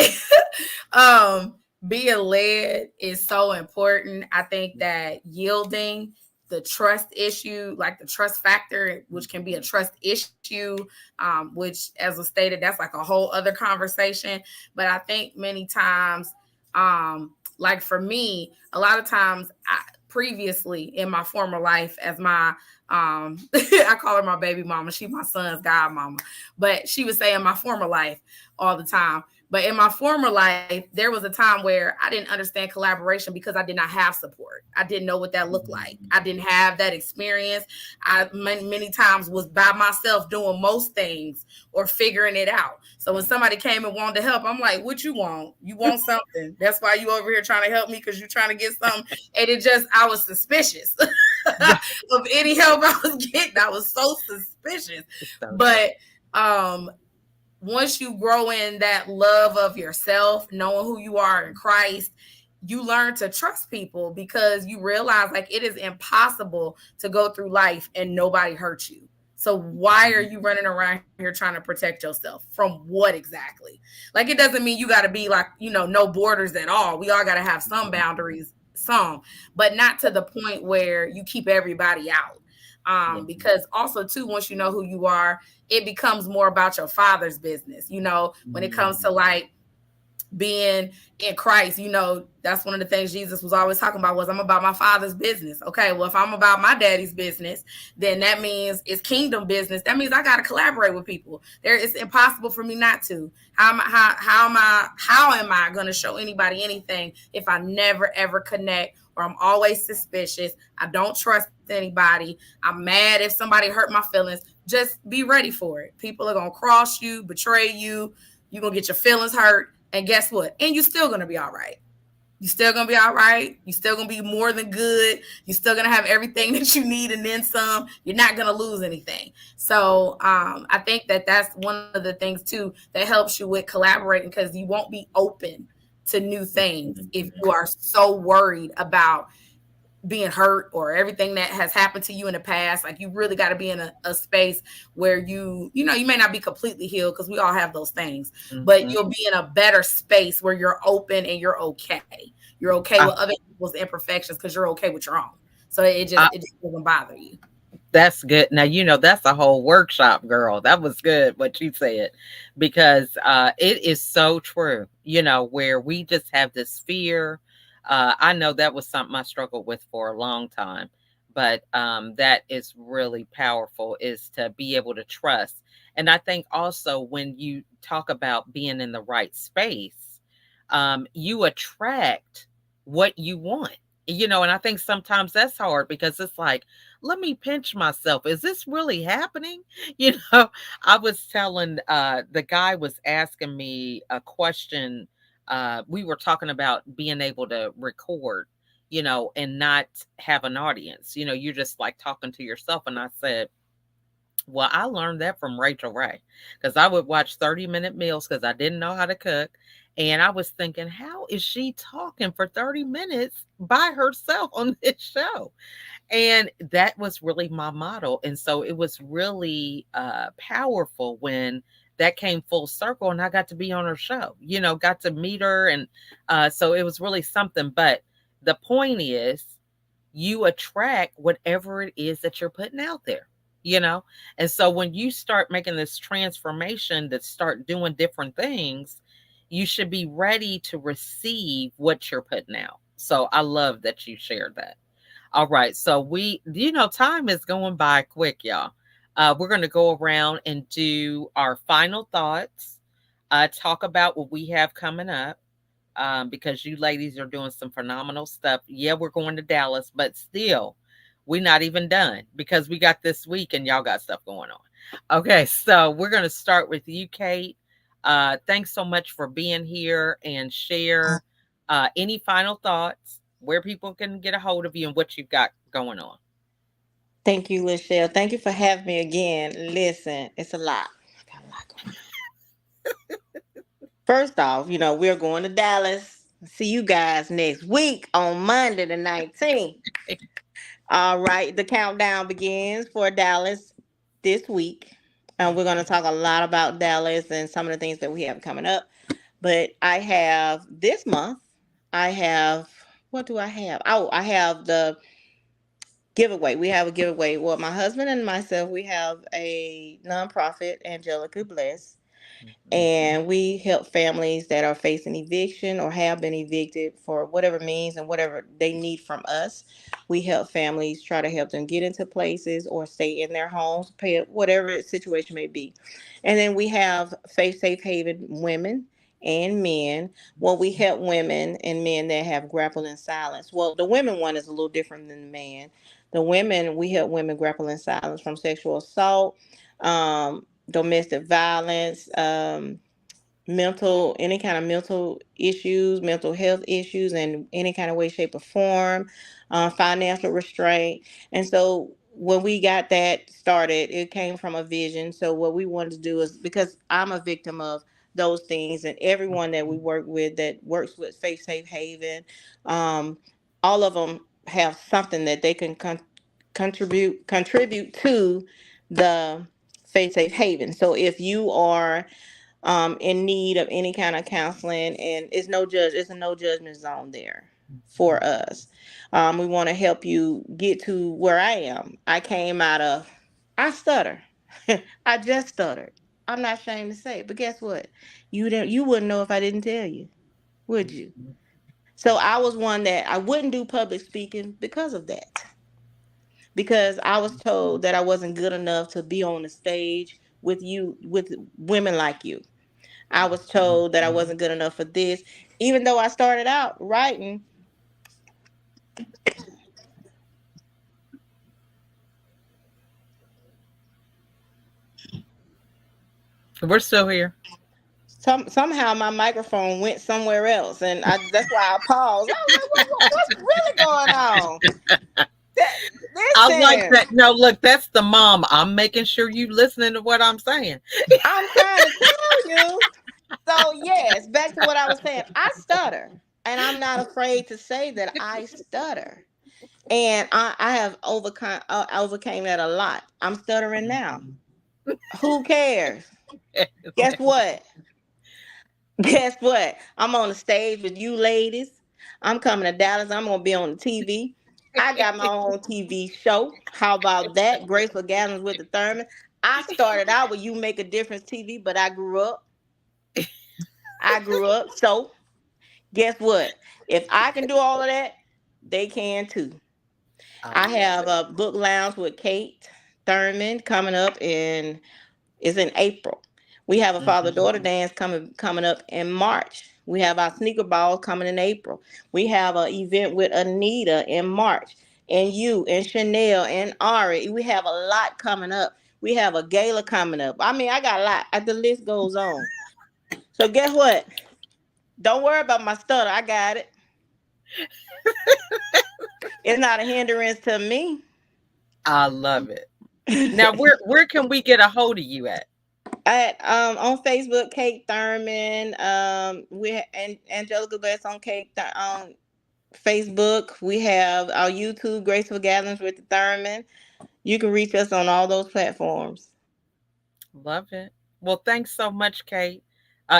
[SPEAKER 2] being led is so important. I think that yielding, the trust issue, like the trust factor, which can be a trust issue, which, as was stated, that's like a whole other conversation. But I think many times, like for me, a lot of times previously in my former life as my I call her my baby mama. She's my son's godmama. But she would say in my former life all the time. But in my former life, there was a time where I didn't understand collaboration because I did not have support. I didn't know what that looked like. I didn't have that experience. I many times was by myself doing most things or figuring it out. So when somebody came and wanted to help, I'm like, what you want? You want something. That's why you over here trying to help me because you're trying to get something. And I was suspicious of any help I was getting. I was so suspicious. But once you grow in that love of yourself, knowing who you are in Christ, you learn to trust people because you realize like it is impossible to go through life and nobody hurts you. So why are you running around here trying to protect yourself from what exactly? Like, it doesn't mean you got to be like, no borders at all. We all got to have some boundaries, but not to the point where you keep everybody out. Because also too, once you know who you are, it becomes more about your Father's business. When it comes to like being in Christ, that's one of the things Jesus was always talking about was I'm about my Father's business. Okay, well, if I'm about my daddy's business, then that means it's kingdom business. That means I got to collaborate with people. It's impossible for me not to. How am I going to show anybody anything if I never ever connect? Or I'm always suspicious. I don't trust anybody. I'm mad if somebody hurt my feelings. Just be ready for it. People are going to cross you, betray you. You're going to get your feelings hurt. And guess what? And you're still going to be all right. You're still going to be all right. You're still going to be more than good. You're still going to have everything that you need and then some. You're not going to lose anything. So I think that that's one of the things, too, that helps you with collaborating because you won't be open to new things if you are so worried about being hurt or everything that has happened to you in the past. Like, you really got to be in a space where you may not be completely healed because we all have those things, but you'll be in a better space where you're open and you're okay. You're okay with other people's imperfections because you're okay with your own. So it just doesn't bother you.
[SPEAKER 1] That's good. Now, that's a whole workshop, girl. That was good what you said, because it is so true, where we just have this fear. I know that was something I struggled with for a long time, but that is really powerful, is to be able to trust. And I think also when you talk about being in the right space, you attract what you want. And I think sometimes that's hard because it's like, let me pinch myself. Is this really happening? You know, I was telling the guy was asking me a question. We were talking about being able to record, and not have an audience. You're just like talking to yourself. And I said, well, I learned that from Rachel Ray because I would watch 30-minute meals because I didn't know how to cook. And I was thinking, how is she talking for 30 minutes by herself on this show? And that was really my model. And so it was really powerful when that came full circle and I got to be on her show, got to meet her. And so it was really something. But the point is, you attract whatever it is that you're putting out there, you know? And so when you start making this transformation that start doing different things, you should be ready to receive what you're putting out. So I love that you shared that. All right. So time is going by quick, y'all. We're going to go around and do our final thoughts, talk about what we have coming up, because you ladies are doing some phenomenal stuff. Yeah, we're going to Dallas, but still, we're not even done because we got this week and y'all got stuff going on. Okay, so we're going to start with you, Kate. Thanks so much for being here and share any final thoughts, where people can get a hold of you and what you've got going on.
[SPEAKER 3] Thank you, Lachelle. Thank you for having me again. Listen, it's a lot. Got a lot going on. First off, we're going to Dallas. See you guys next week on Monday the 19th. All right, the countdown begins for Dallas this week. We're going to talk a lot about Dallas and some of the things that we have coming up. But I have this month, what do I have? Oh, I have the giveaway. We have a giveaway. Well, my husband and myself, we have a nonprofit, Angelica Bless,
[SPEAKER 1] Mhm.
[SPEAKER 3] and we help families that are facing eviction or have been evicted for whatever means and whatever they need from us. We help families try to help them get into places or stay in their homes, pay whatever situation may be. And then we have Faith Safe Haven women and men. Well, we help women and men that have grappled in silence. Well, the women one is a little different than the man. The women, we help women grapple in silence from sexual assault, domestic violence, any kind of mental issues, mental health issues in any kind of way, shape, or form, financial restraint. And so when we got that started, it came from a vision. So what we wanted to do is, because I'm a victim of those things, and everyone that we work with that works with Faith Safe Haven, um, all of them have something that they can contribute to the Faith Safe Haven. So if you are in need of any kind of counseling, and it's a no judgment zone there for us. We want to help you get to where I am. I stutter. I just stuttered. I'm not ashamed to say it, but guess what? You wouldn't know if I didn't tell you, would you? So I was one that I wouldn't do public speaking because of that. Because I was told that I wasn't good enough to be on the stage with women like you. I was told that I wasn't good enough for this, even though I started out writing.
[SPEAKER 1] We're still here.
[SPEAKER 3] Somehow my microphone went somewhere else, and that's why I paused. I was like, what's really going on? That,
[SPEAKER 1] I like
[SPEAKER 3] listen,
[SPEAKER 1] that. No, look, that's the mom. I'm making sure you listening to what I'm saying.
[SPEAKER 3] I'm trying to tell you. So yes, back to what I was saying. I stutter, and I'm not afraid to say that I stutter. And I have overcame that a lot. I'm stuttering now. Who cares? Guess what? Guess what? I'm on the stage with you ladies. I'm coming to Dallas. I'm gonna be on the TV. I got my own TV show. How about that? Graceful Gallons with the Thurman. I started out with You Make a Difference TV, but I grew up. I grew up. So guess what? If I can do all of that, they can too.
[SPEAKER 1] I
[SPEAKER 3] I
[SPEAKER 1] love
[SPEAKER 3] have
[SPEAKER 1] it.
[SPEAKER 3] a book lounge with Kate Thurman coming up is in April. We have a father
[SPEAKER 1] Mhm.
[SPEAKER 3] daughter dance coming up in March. We have our sneaker ball coming in April. We have an event with Anita in March, and you and Chanel and Ari. We have a lot coming up. We have a gala coming up. I mean, I got a lot. The list goes on. So guess what? Don't worry about my stutter. I got it. It's not a hindrance to me.
[SPEAKER 1] I love it. Now, where can we get a hold of you at?
[SPEAKER 3] At on Facebook, Kate Thurman. And Angelica Best on on Facebook. We have our YouTube, Graceful Gatherings with the Thurman. You can reach us on all those platforms.
[SPEAKER 1] Love it. Well, thanks so much, Kate.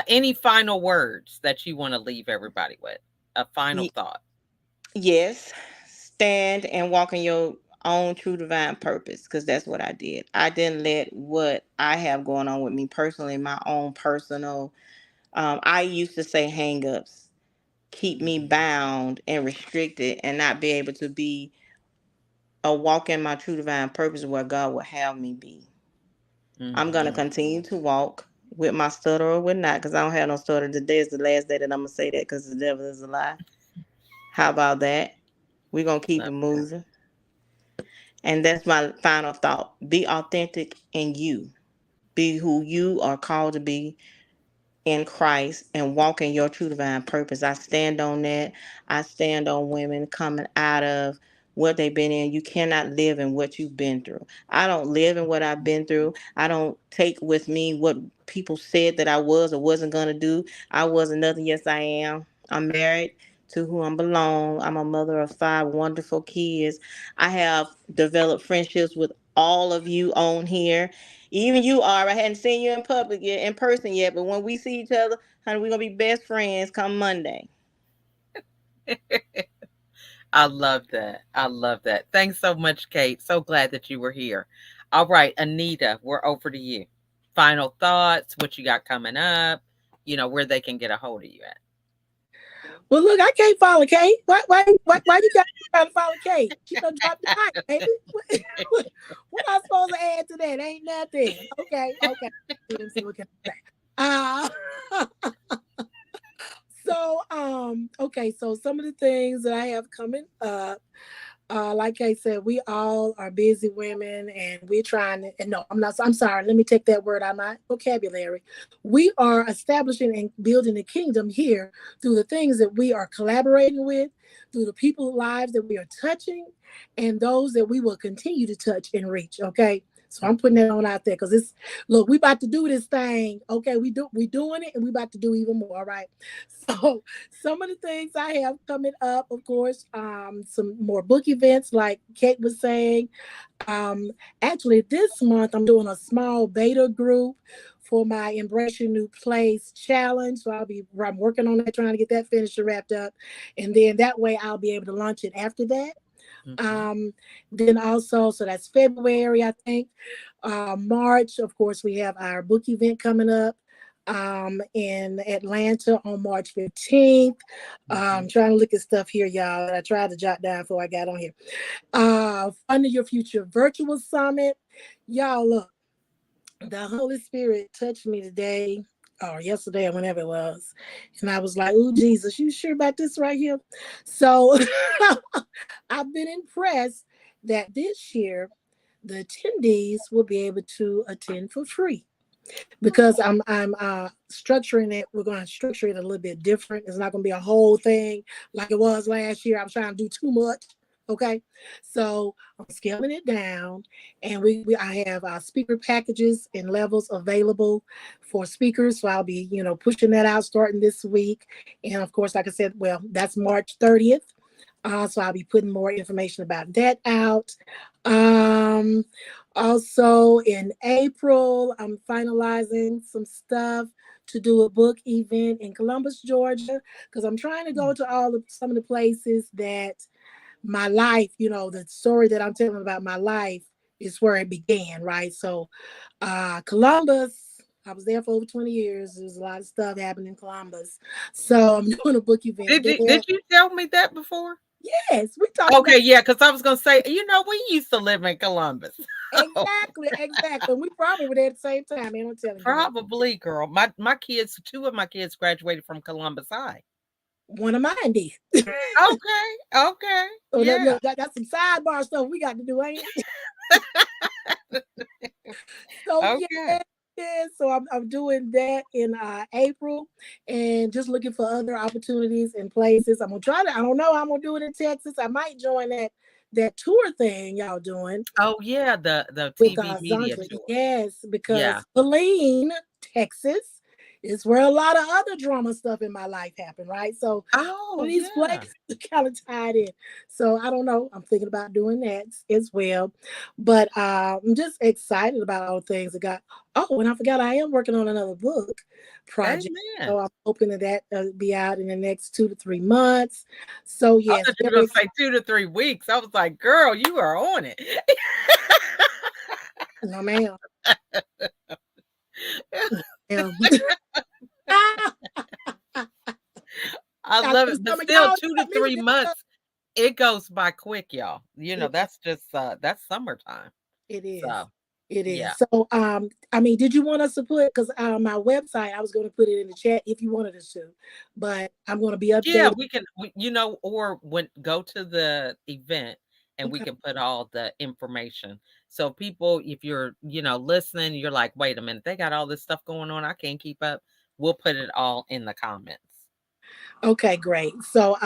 [SPEAKER 1] Any final words that you want to leave everybody with? A final
[SPEAKER 3] Y-
[SPEAKER 1] thought.
[SPEAKER 3] yes, stand and walk in your own true divine purpose, because that's what I did. I didn't let what I have going on with me personally, my own personal, I used to say hang-ups, keep me bound and restricted and not be able to be a walk in my true divine purpose where God would have me be. I'm gonna
[SPEAKER 1] Hmm.
[SPEAKER 3] continue to walk with my stutter or with not, because I don't have no stutter. Today is the last day that I'm gonna say that, because the devil is a lie. How about that? We're gonna keep it
[SPEAKER 1] Love
[SPEAKER 3] moving. And that's my final thought. Be authentic in you. Be who you are called to be in Christ and walk in your true divine purpose. I stand on that. I stand on women coming out of what they've been in. You cannot live in what you've been through. I don't live in what I've been through. I don't take with me what people said that I was or wasn't going to do. I wasn't nothing. Yes, I am. I'm married to who I belong. I'm a mother of 5 wonderful kids. I have developed friendships with all of you on here. Even you are. I hadn't seen you in public yet, in person yet, but when we see each other, honey, we're gonna be best friends come Monday.
[SPEAKER 1] it. I love that. I love that. Thanks so much, Kate. So glad that you were here. All right, Anita, we're over to you. Final thoughts, what you got coming up, where they can get a hold of you at.
[SPEAKER 4] Well, look, I can't follow Kate. Why you got trying to follow Kate? She done dropped the mic, baby. What I supposed to add to that? Ain't nothing. Okay. Let me see what can I say. Okay, so some of the things that I have coming up, like I said, we all are busy women and we're trying to, and no, I'm sorry, let me take that word out of my vocabulary. We are establishing and building a kingdom here through the things that we are collaborating with, through the people's lives that we are touching, and those that we will continue to touch and reach, okay? So I'm putting that on out there because look, we about to do this thing. Okay, we doing it and we about to do even more. All right. So some of the things I have coming up, of course, some more book events like Kate was saying. Um, Actually, this month I'm doing a small beta group for my Embrace Your New Place challenge. So I'm working on that, trying to get that finished and wrapped up. And then that way I'll be able to launch it after that.
[SPEAKER 1] Mhm.
[SPEAKER 4] Um, then also, so that's February, I think. March, of course, we have our book event coming up in Atlanta on March 15th.
[SPEAKER 1] Mhm.
[SPEAKER 4] Trying to look at stuff here, y'all, that I tried to jot down before I got on here. Funding Your Future Virtual Summit. Y'all, look, the Holy Spirit touched me today or yesterday or whenever it was. And I was like, oh, Jesus, you sure about this right here? So I've been impressed that this year the attendees will be able to attend for free because I'm structuring it. We're going to structure it a little bit different. It's not going to be a whole thing like it was last year. I was trying to do too much. Okay, so I'm scaling it down, and I have speaker packages and levels available for speakers. So I'll be pushing that out starting this week, and of course, like I said, well, that's March 30th. So I'll be putting more information about that out. Um, Also in April, I'm finalizing some stuff to do a book event in Columbus, Georgia, because I'm trying to go to some of the places that my life, the story that I'm telling about my life is where it began, right? So Columbus, I was there for over 20 years. There's a lot of stuff happening in Columbus. So I'm doing a book event
[SPEAKER 1] Did you
[SPEAKER 4] there.
[SPEAKER 1] did you tell me that before?
[SPEAKER 4] Yes, we talked about
[SPEAKER 1] Okay, yeah, because I was gonna say, we used to live in Columbus.
[SPEAKER 4] exactly. We probably were there at the same time, man. I'm telling you.
[SPEAKER 1] Probably, girl. My kids, two of my kids graduated from Columbus High.
[SPEAKER 4] One of mine did.
[SPEAKER 1] Okay, okay,
[SPEAKER 4] So that
[SPEAKER 1] yeah,
[SPEAKER 4] look, that's some sidebar stuff we got to do, ain't it? So
[SPEAKER 1] okay.
[SPEAKER 4] yeah. So I'm doing that in April, and just looking for other opportunities and places. I'm gonna try to. I don't know. I'm gonna do it in Texas. I might join that tour thing y'all doing
[SPEAKER 1] Oh yeah, the
[SPEAKER 4] with
[SPEAKER 1] TV media
[SPEAKER 4] Zandra.
[SPEAKER 1] tour.
[SPEAKER 4] Yes,
[SPEAKER 1] Yeah.
[SPEAKER 4] because Killeen, Texas, is where a lot of other drama stuff in my life happened. Right. So
[SPEAKER 1] Oh
[SPEAKER 4] these
[SPEAKER 1] yeah.
[SPEAKER 4] places kind of tied in. So I don't know. I'm thinking about doing that as well. But I'm just excited about all the things that got. Oh, and I forgot I am working on another book project.
[SPEAKER 1] Amen.
[SPEAKER 4] So I'm hoping that be out in the next 2 to 3 months. So
[SPEAKER 1] I
[SPEAKER 4] yes,
[SPEAKER 1] thought you were
[SPEAKER 4] very
[SPEAKER 1] gonna
[SPEAKER 4] excited.
[SPEAKER 1] say 2 to 3 weeks. I was like, girl, you are on it.
[SPEAKER 4] No, ma'am. Ma'am.
[SPEAKER 1] I
[SPEAKER 4] I
[SPEAKER 1] love
[SPEAKER 4] know
[SPEAKER 1] it, but
[SPEAKER 4] some of
[SPEAKER 1] still,
[SPEAKER 4] y'all
[SPEAKER 1] two to
[SPEAKER 4] got me with
[SPEAKER 1] three
[SPEAKER 4] this stuff.
[SPEAKER 1] months. It goes by quick, y'all.
[SPEAKER 4] It,
[SPEAKER 1] That's just that's summertime.
[SPEAKER 4] it is.
[SPEAKER 1] So
[SPEAKER 4] It
[SPEAKER 1] yeah.
[SPEAKER 4] is. So, I mean, did you want us to put, because my website, I was going to put it in the chat if you wanted us to, but I'm going to be
[SPEAKER 1] Yeah,
[SPEAKER 4] updating.
[SPEAKER 1] we can, or when go to the event and we
[SPEAKER 4] Okay.
[SPEAKER 1] can put all the information. So people, if you're, listening, you're like, wait a minute, they got all this stuff going on. I can't keep up. We'll put it all in the comments.
[SPEAKER 4] Okay, great. So,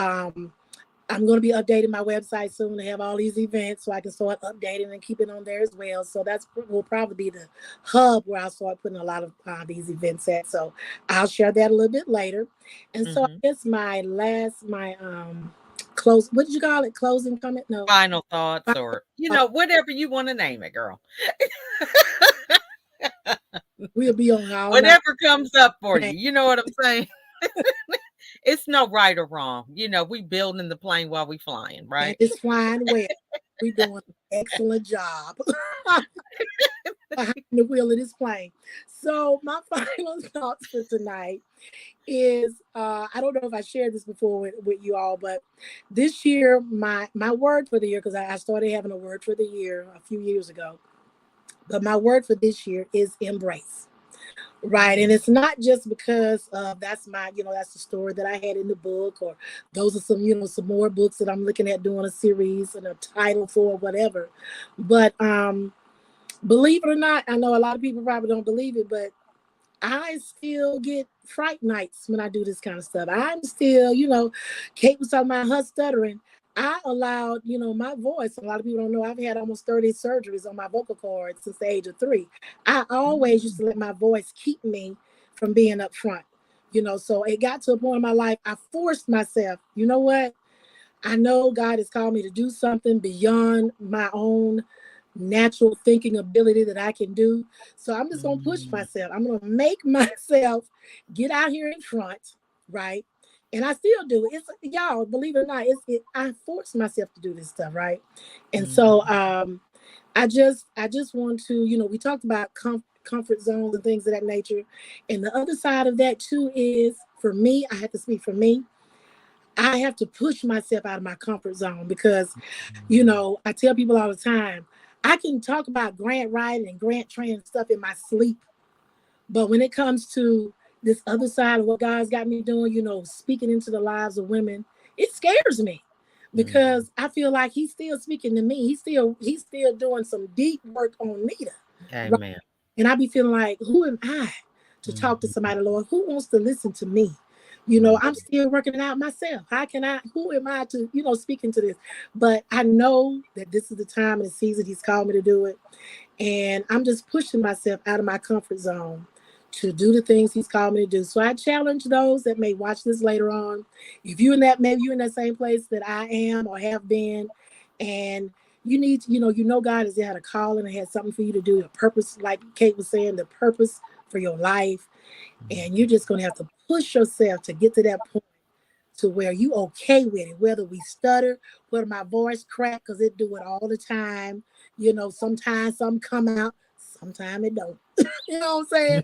[SPEAKER 4] I'm going to be updating my website soon to have all these events so I can start updating and keep it on there as well. So that's will probably be the hub where I'll start putting a lot of these events at. So I'll share that a little bit later. And so I
[SPEAKER 1] Hmm.
[SPEAKER 4] guess my close, what did you call it? Closing comment? No.
[SPEAKER 1] Final thoughts, or, whatever you want to name it, girl.
[SPEAKER 4] We'll be on all night.
[SPEAKER 1] Whatever comes up for you. You know what I'm saying? It's no right or wrong. We building the plane while we flying,
[SPEAKER 4] And
[SPEAKER 1] right?
[SPEAKER 4] it's flying well. We're doing an excellent job behind the wheel of this plane. So my final thoughts for tonight is I don't know if I shared this before with you all, but this year my word for the year, because I started having a word for the year a few years ago, but my word for this year is embrace. Right. And it's not just because that's that's the story that I had in the book, or those are some more books that I'm looking at doing a series and a title for, whatever. But believe it or not, I know a lot of people probably don't believe it, but I still get fright nights when I do this kind of stuff. I'm still, Kate was talking about her stuttering. I allowed, my voice. A lot of people don't know I've had almost 30 surgeries on my vocal cords since the age of 3. I always used to let my voice keep me from being up front. So it got to a point in my life, I forced myself, you know what? I know God has called me to do something beyond my own natural thinking ability that I can do. So I'm just gonna push
[SPEAKER 1] Mm.
[SPEAKER 4] myself. I'm gonna make myself get out here in front, right? And I still do. It's y'all believe it or not. I force myself to do this stuff, right? And so
[SPEAKER 1] Mhm.
[SPEAKER 4] I just want to we talked about comfort zones and things of that nature, and the other side of that too is for me. I have to speak for me. I have to push myself out of my comfort zone because I tell people all the time, I can talk about grant writing and grant training stuff in my sleep. But when it comes to this other side of what God's got me doing, speaking into the lives of women, it scares me
[SPEAKER 1] Mhm.
[SPEAKER 4] because I feel like he's still speaking to me. He's still doing some deep work on me. Right?
[SPEAKER 1] Amen.
[SPEAKER 4] And I be feeling like, who am I to talk to
[SPEAKER 1] Mhm.
[SPEAKER 4] somebody, Lord? Who wants to listen to me? I'm
[SPEAKER 1] Mhm.
[SPEAKER 4] still working it out myself. Who am I to, speaking to this? But I know that this is the time and the season he's called me to do it. And I'm just pushing myself out of my comfort zone to do the things he's called me to do. So I challenge those that may watch this later on. If maybe you're in that same place that I am or have been, and you need to, God has had a calling and had something for you to do, a purpose, like Kate was saying, the purpose for your life. And you're just going to have to push yourself to get to that point to where you okay with it, whether we stutter, whether my voice crack, because it do it all the time. Sometimes some come out, sometimes it don't. You know what I'm saying?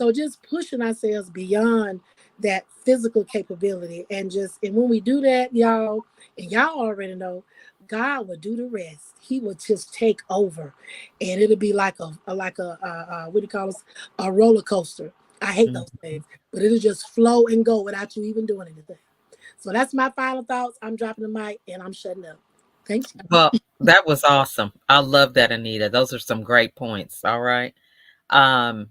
[SPEAKER 4] So just pushing ourselves beyond that physical capability. And when we do that, y'all, and y'all already know, God will do the rest. He will just take over, and it'll be like a what do you call it? A roller coaster. I hate those things, but it'll just flow and go without you even doing anything. So that's my final thoughts. I'm dropping the mic and I'm shutting up. Thanks.
[SPEAKER 1] Well, that was awesome. I love that, Anita. Those are some great points. All right. Um,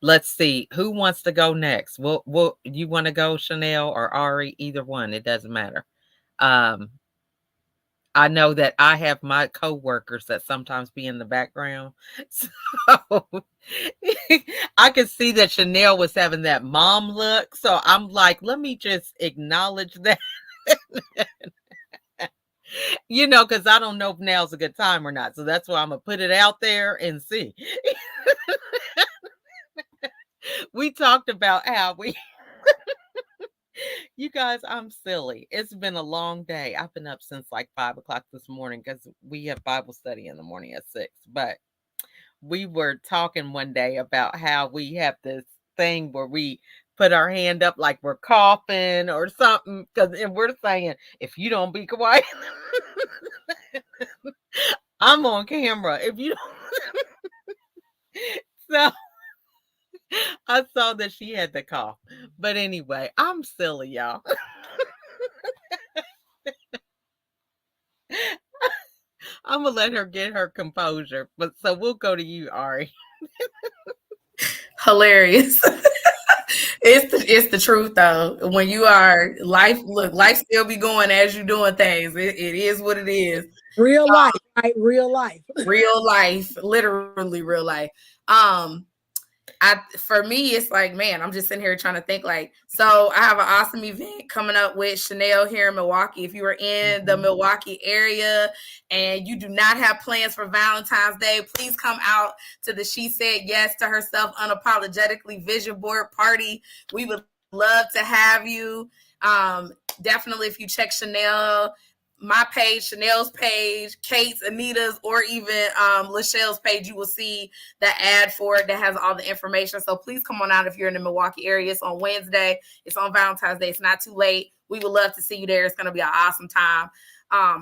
[SPEAKER 1] let's see who wants to go next. Well, you want to go, Chanel or Ari? Either one, it doesn't matter. Um, I know that I have my coworkers that sometimes be in the background, so I could see that Chanel was having that mom look. So I'm like, let me just acknowledge that. Because I don't know if now's a good time or not. So that's why I'm going to put it out there and see. We talked about how you guys, I'm silly. It's been a long day. I've been up since like 5 o'clock this morning because we have Bible study in the morning at 6. But we were talking one day about how we have this thing where we put our hand up like we're coughing or something, and we're saying, if you don't be quiet, I'm on camera. If you don't. So I saw that she had the cough. But anyway, I'm silly, y'all. I'm going to let her get her composure. But so we'll go to you, Ari.
[SPEAKER 2] Hilarious. It's the truth though. When you are life still be going as you doing things. It is what it is.
[SPEAKER 4] Real life, right? Real life.
[SPEAKER 2] Real life, literally real life. For me, it's like, man, I'm just sitting here trying to think like, so I have an awesome event coming up with Chanel here in Milwaukee. If you are in the Milwaukee area and you do not have plans for Valentine's Day, please come out to the She Said Yes to Herself Unapologetically Vision Board Party. We would love to have you. Definitely, if you check Chanel, my page, Chanel's page, Kate's, Anita's, or even Lachelle's page, you will see the ad for it that has all the information. So please come on out if you're in the Milwaukee area. It's on Wednesday. It's on Valentine's Day. It's not too late. We would love to see you there. It's going to be an awesome time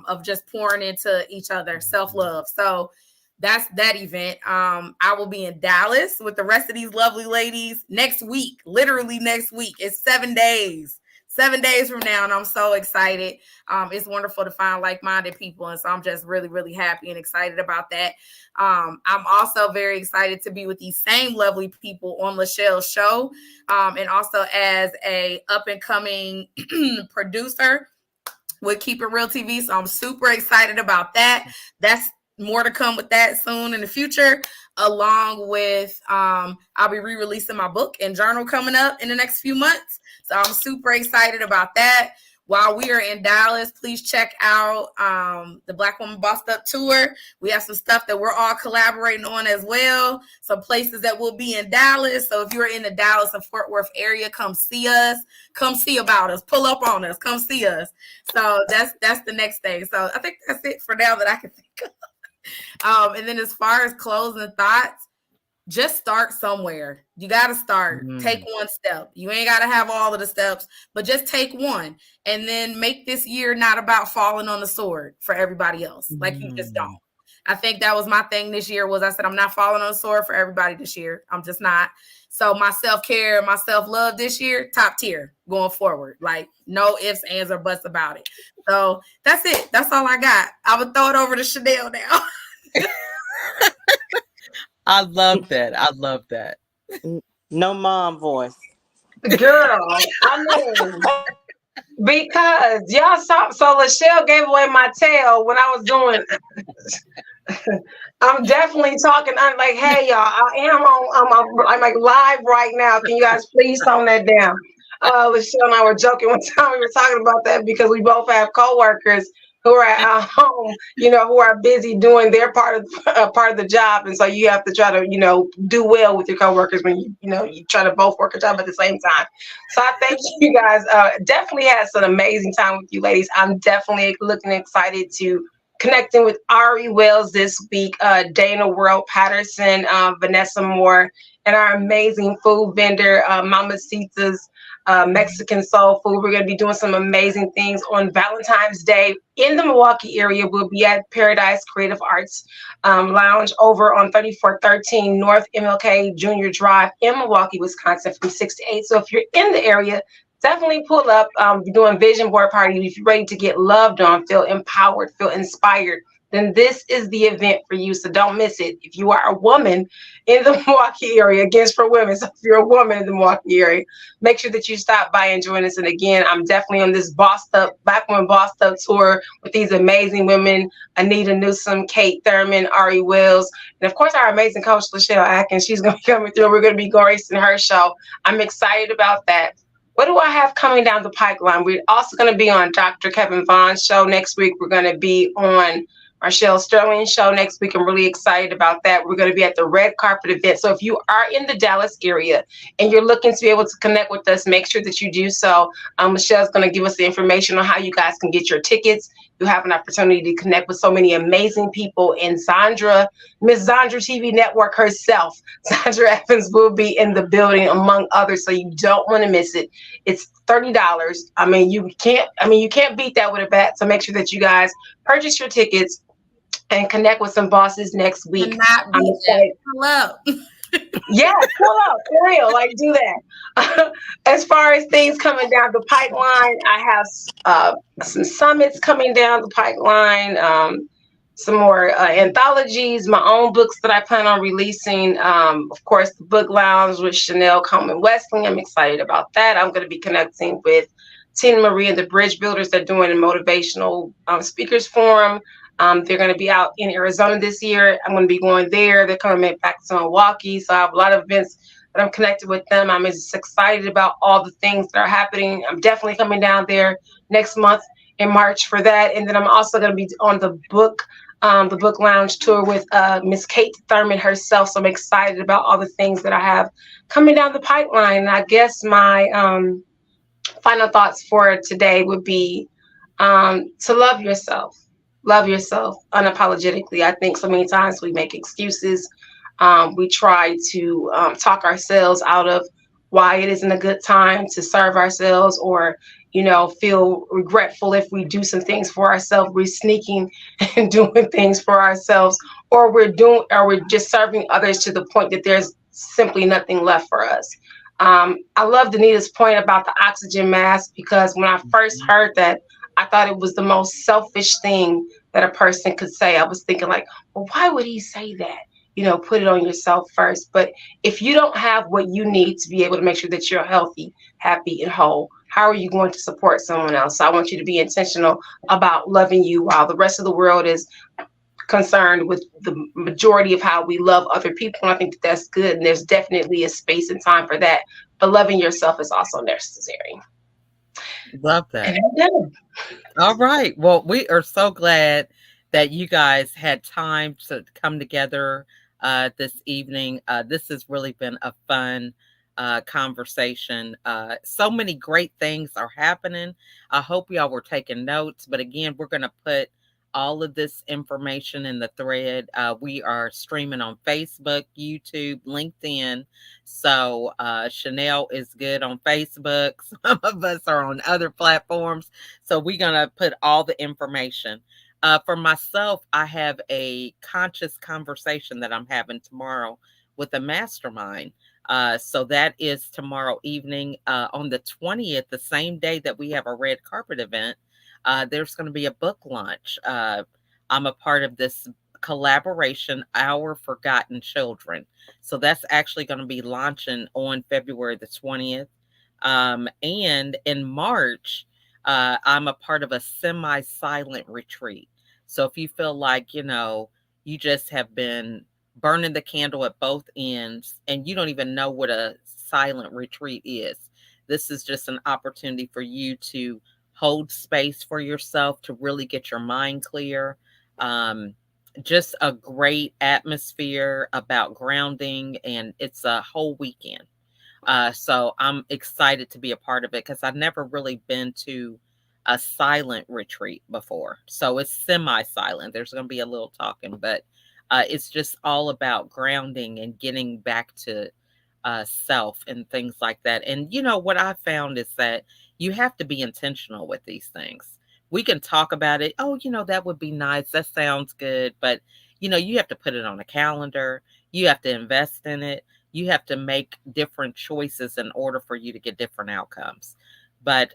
[SPEAKER 2] of just pouring into each other, self-love. So that's that event. I will be in Dallas with the rest of these lovely ladies next week, literally next week. It's 7 days. 7 days from now, and I'm so excited. It's wonderful to find like-minded people, and so I'm just really, really happy and excited about that. I'm also very excited to be with these same lovely people on Lachelle's show, and also as a up-and-coming producer with Keep It Real TV, so I'm super excited about that. That's more to come with that soon in the future, along with I'll be re-releasing my book and journal coming up in the next few months. So I'm super excited about that. While we are in Dallas, please check out the Black Woman Bossed Up Tour. We have some stuff that we're all collaborating on as well. Some places that will be in Dallas. So if you're in the Dallas and Fort Worth area, come see us. Come see about us. Pull up on us. Come see us. So that's the next thing. So I think that's it for now that I can think of. And then as far as closing thoughts, just start somewhere. You got to start. Take one step. You ain't got to have all of the steps, but just take one. And then make this year not about falling on the sword for everybody else. Like you just don't. I think that was my thing this year was I said, I'm not falling on the sword for everybody this year. I'm just not. So my self-care, my self-love this year, top tier going forward. Like no ifs, ands, or buts about it. So that's it. That's all I got. I would throw it over to Chanel now.
[SPEAKER 1] I love that. I love that.
[SPEAKER 3] No mom voice.
[SPEAKER 5] Girl, I mean, because y'all saw, so Lachelle gave away my tail when I was doing. I'm definitely talking. I'm like, hey y'all, I'm like live right now. Can you guys please tone that down? Lachelle and I were joking one time. We were talking about that because we both have coworkers who are at home, who are busy doing their part of the job, and so you have to try to, do well with your coworkers when you try to both work a job at the same time. So I thank you guys. Definitely had some amazing time with you ladies. I'm definitely looking excited to connecting with Ari Wells this week, Dana World Patterson, Vanessa Moore, and our amazing food vendor, Mama Sita's. Mexican soul food. We're going to be doing some amazing things on Valentine's Day in the Milwaukee area. We'll be at Paradise Creative Arts Lounge over on 3413 North MLK Junior Drive in Milwaukee, Wisconsin from 6 to 8. So if you're in the area, definitely pull up. We're doing vision board party. If you're ready to get loved on, feel empowered, feel inspired, then this is the event for you. So don't miss it. If you are a woman in the Milwaukee area, against for women. So if you're a woman in the Milwaukee area, make sure that you stop by and join us. And again, I'm definitely on this Back When Bossed Up tour with these amazing women, Anita Newsom, Kate Thurman, Ari Wells, and of course our amazing coach, Lachelle Atkins. She's going to be coming through. We're going to be gracing her show. I'm excited about that. What do I have coming down the pipeline? We're also going to be on Dr. Kevin Vaughn's show next week. We're going to be on Marshall Sterling's show next week. I'm really excited about that. We're going to be at the red carpet event. So if you are in the Dallas area and you're looking to be able to connect with us, make sure that you do so. Michelle's going to give us the information on how you guys can get your tickets. You have an opportunity to connect with so many amazing people. And Miss Zandra TV Network herself, Zandra Evans, will be in the building among others. So you don't want to miss it. It's $30. You can't beat that with a bat. So make sure that you guys purchase your tickets and connect with some bosses next week.
[SPEAKER 2] Hello.
[SPEAKER 5] Yeah, pull up for real. Like, do that. As far as things coming down the pipeline, I have some summits coming down the pipeline. Some more anthologies, my own books that I plan on releasing. Of course, the book lounge with Chanel Coleman Wesley. I'm excited about that. I'm going to be connecting with Tina Marie and the Bridge Builders. They're doing a motivational speakers forum. They're going to be out in Arizona this year. I'm going to be going there. They're coming back to Milwaukee. So I have a lot of events that I'm connected with them. I'm just excited about all the things that are happening. I'm definitely coming down there next month in March for that. And then I'm also going to be on the book lounge tour with Miss Kate Thurman herself. So I'm excited about all the things that I have coming down the pipeline. And I guess my final thoughts for today would be to love yourself. Love yourself unapologetically. I think so many times we make excuses. We try to talk ourselves out of why it isn't a good time to serve ourselves, or feel regretful if we do some things for ourselves. We're sneaking and doing things for ourselves, or we're just serving others to the point that there's simply nothing left for us. I love Danita's point about the oxygen mask, because when I first heard that, I thought it was the most selfish thing that a person could say. I was thinking like, well, why would he say that? Put it on yourself first. But if you don't have what you need to be able to make sure that you're healthy, happy, and whole, how are you going to support someone else? So I want you to be intentional about loving you while the rest of the world is concerned with the majority of how we love other people. And I think that's good. And there's definitely a space and time for that. But loving yourself is also necessary.
[SPEAKER 1] Love that. All right. Well, we are so glad that you guys had time to come together this evening. This has really been a fun conversation. So many great things are happening. I hope y'all were taking notes. But again, we're going to put all of this information in the thread. We are streaming on Facebook, YouTube, LinkedIn. So Chanel is good on Facebook. Some of us are on other platforms. So we're going to put all the information. For myself, I have a conscious conversation that I'm having tomorrow with a mastermind. So that is tomorrow evening on the 20th, the same day that we have a red carpet event. There's going to be a book launch. I'm a part of this collaboration, Our Forgotten Children. So that's actually going to be launching on February the 20th. And in March, I'm a part of a semi-silent retreat. So if you feel like, you just have been burning the candle at both ends and you don't even know what a silent retreat is, this is just an opportunity for you to hold space for yourself, to really get your mind clear. Just a great atmosphere about grounding, and it's a whole weekend. So I'm excited to be a part of it because I've never really been to a silent retreat before. So it's semi-silent. There's going to be a little talking, but it's just all about grounding and getting back to self and things like that. And what I found is that you have to be intentional with these things. We can talk about it. Oh, that would be nice. That sounds good. But you have to put it on a calendar. You have to invest in it. You have to make different choices in order for you to get different outcomes. But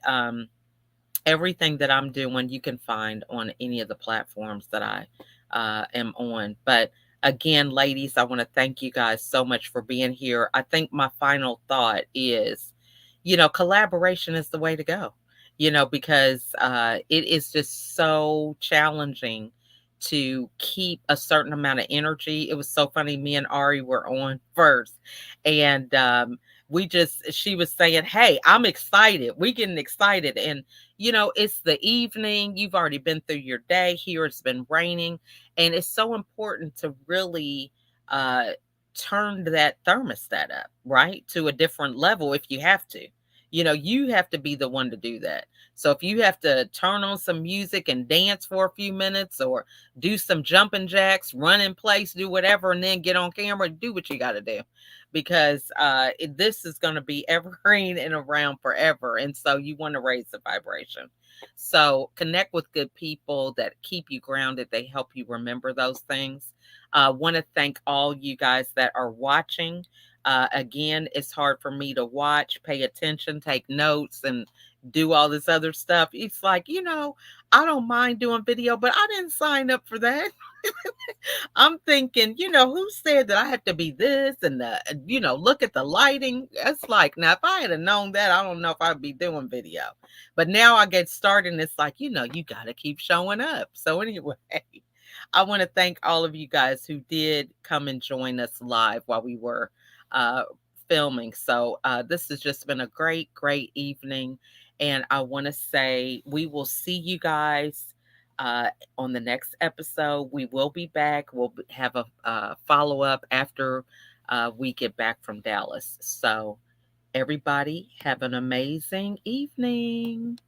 [SPEAKER 1] everything that I'm doing, you can find on any of the platforms that I am on. But again, ladies, I want to thank you guys so much for being here. I think my final thought is, collaboration is the way to go, because it is just so challenging to keep a certain amount of energy. It was so funny. Me and Ari were on first, and she was saying, "Hey, I'm excited. We getting excited." And it's the evening. You've already been through your day. Here it's been raining. And it's so important to really uh, turn that thermostat up, right? To a different level if you have to. You have to be the one to do that. So if you have to turn on some music and dance for a few minutes or do some jumping jacks, run in place, do whatever, and then get on camera, do what you got to do, because this is going to be evergreen and around forever. And so you want to raise the vibration. So connect with good people that keep you grounded. They help you remember those things. Want to thank all you guys that are watching. Again, it's hard for me to watch, pay attention, take notes, and do all this other stuff. It's like, I don't mind doing video, but I didn't sign up for that. I'm thinking, who said that I had to be this and look at the lighting. It's like, now if I had known that, I don't know if I'd be doing video. But now I get started and it's like, you got to keep showing up. So anyway, I want to thank all of you guys who did come and join us live while we were uh, filming. So this has just been a great, great evening. And I want to say we will see you guys uh, on the next episode. We will be back. We'll have a follow up after we get back from Dallas. So, everybody, have an amazing evening.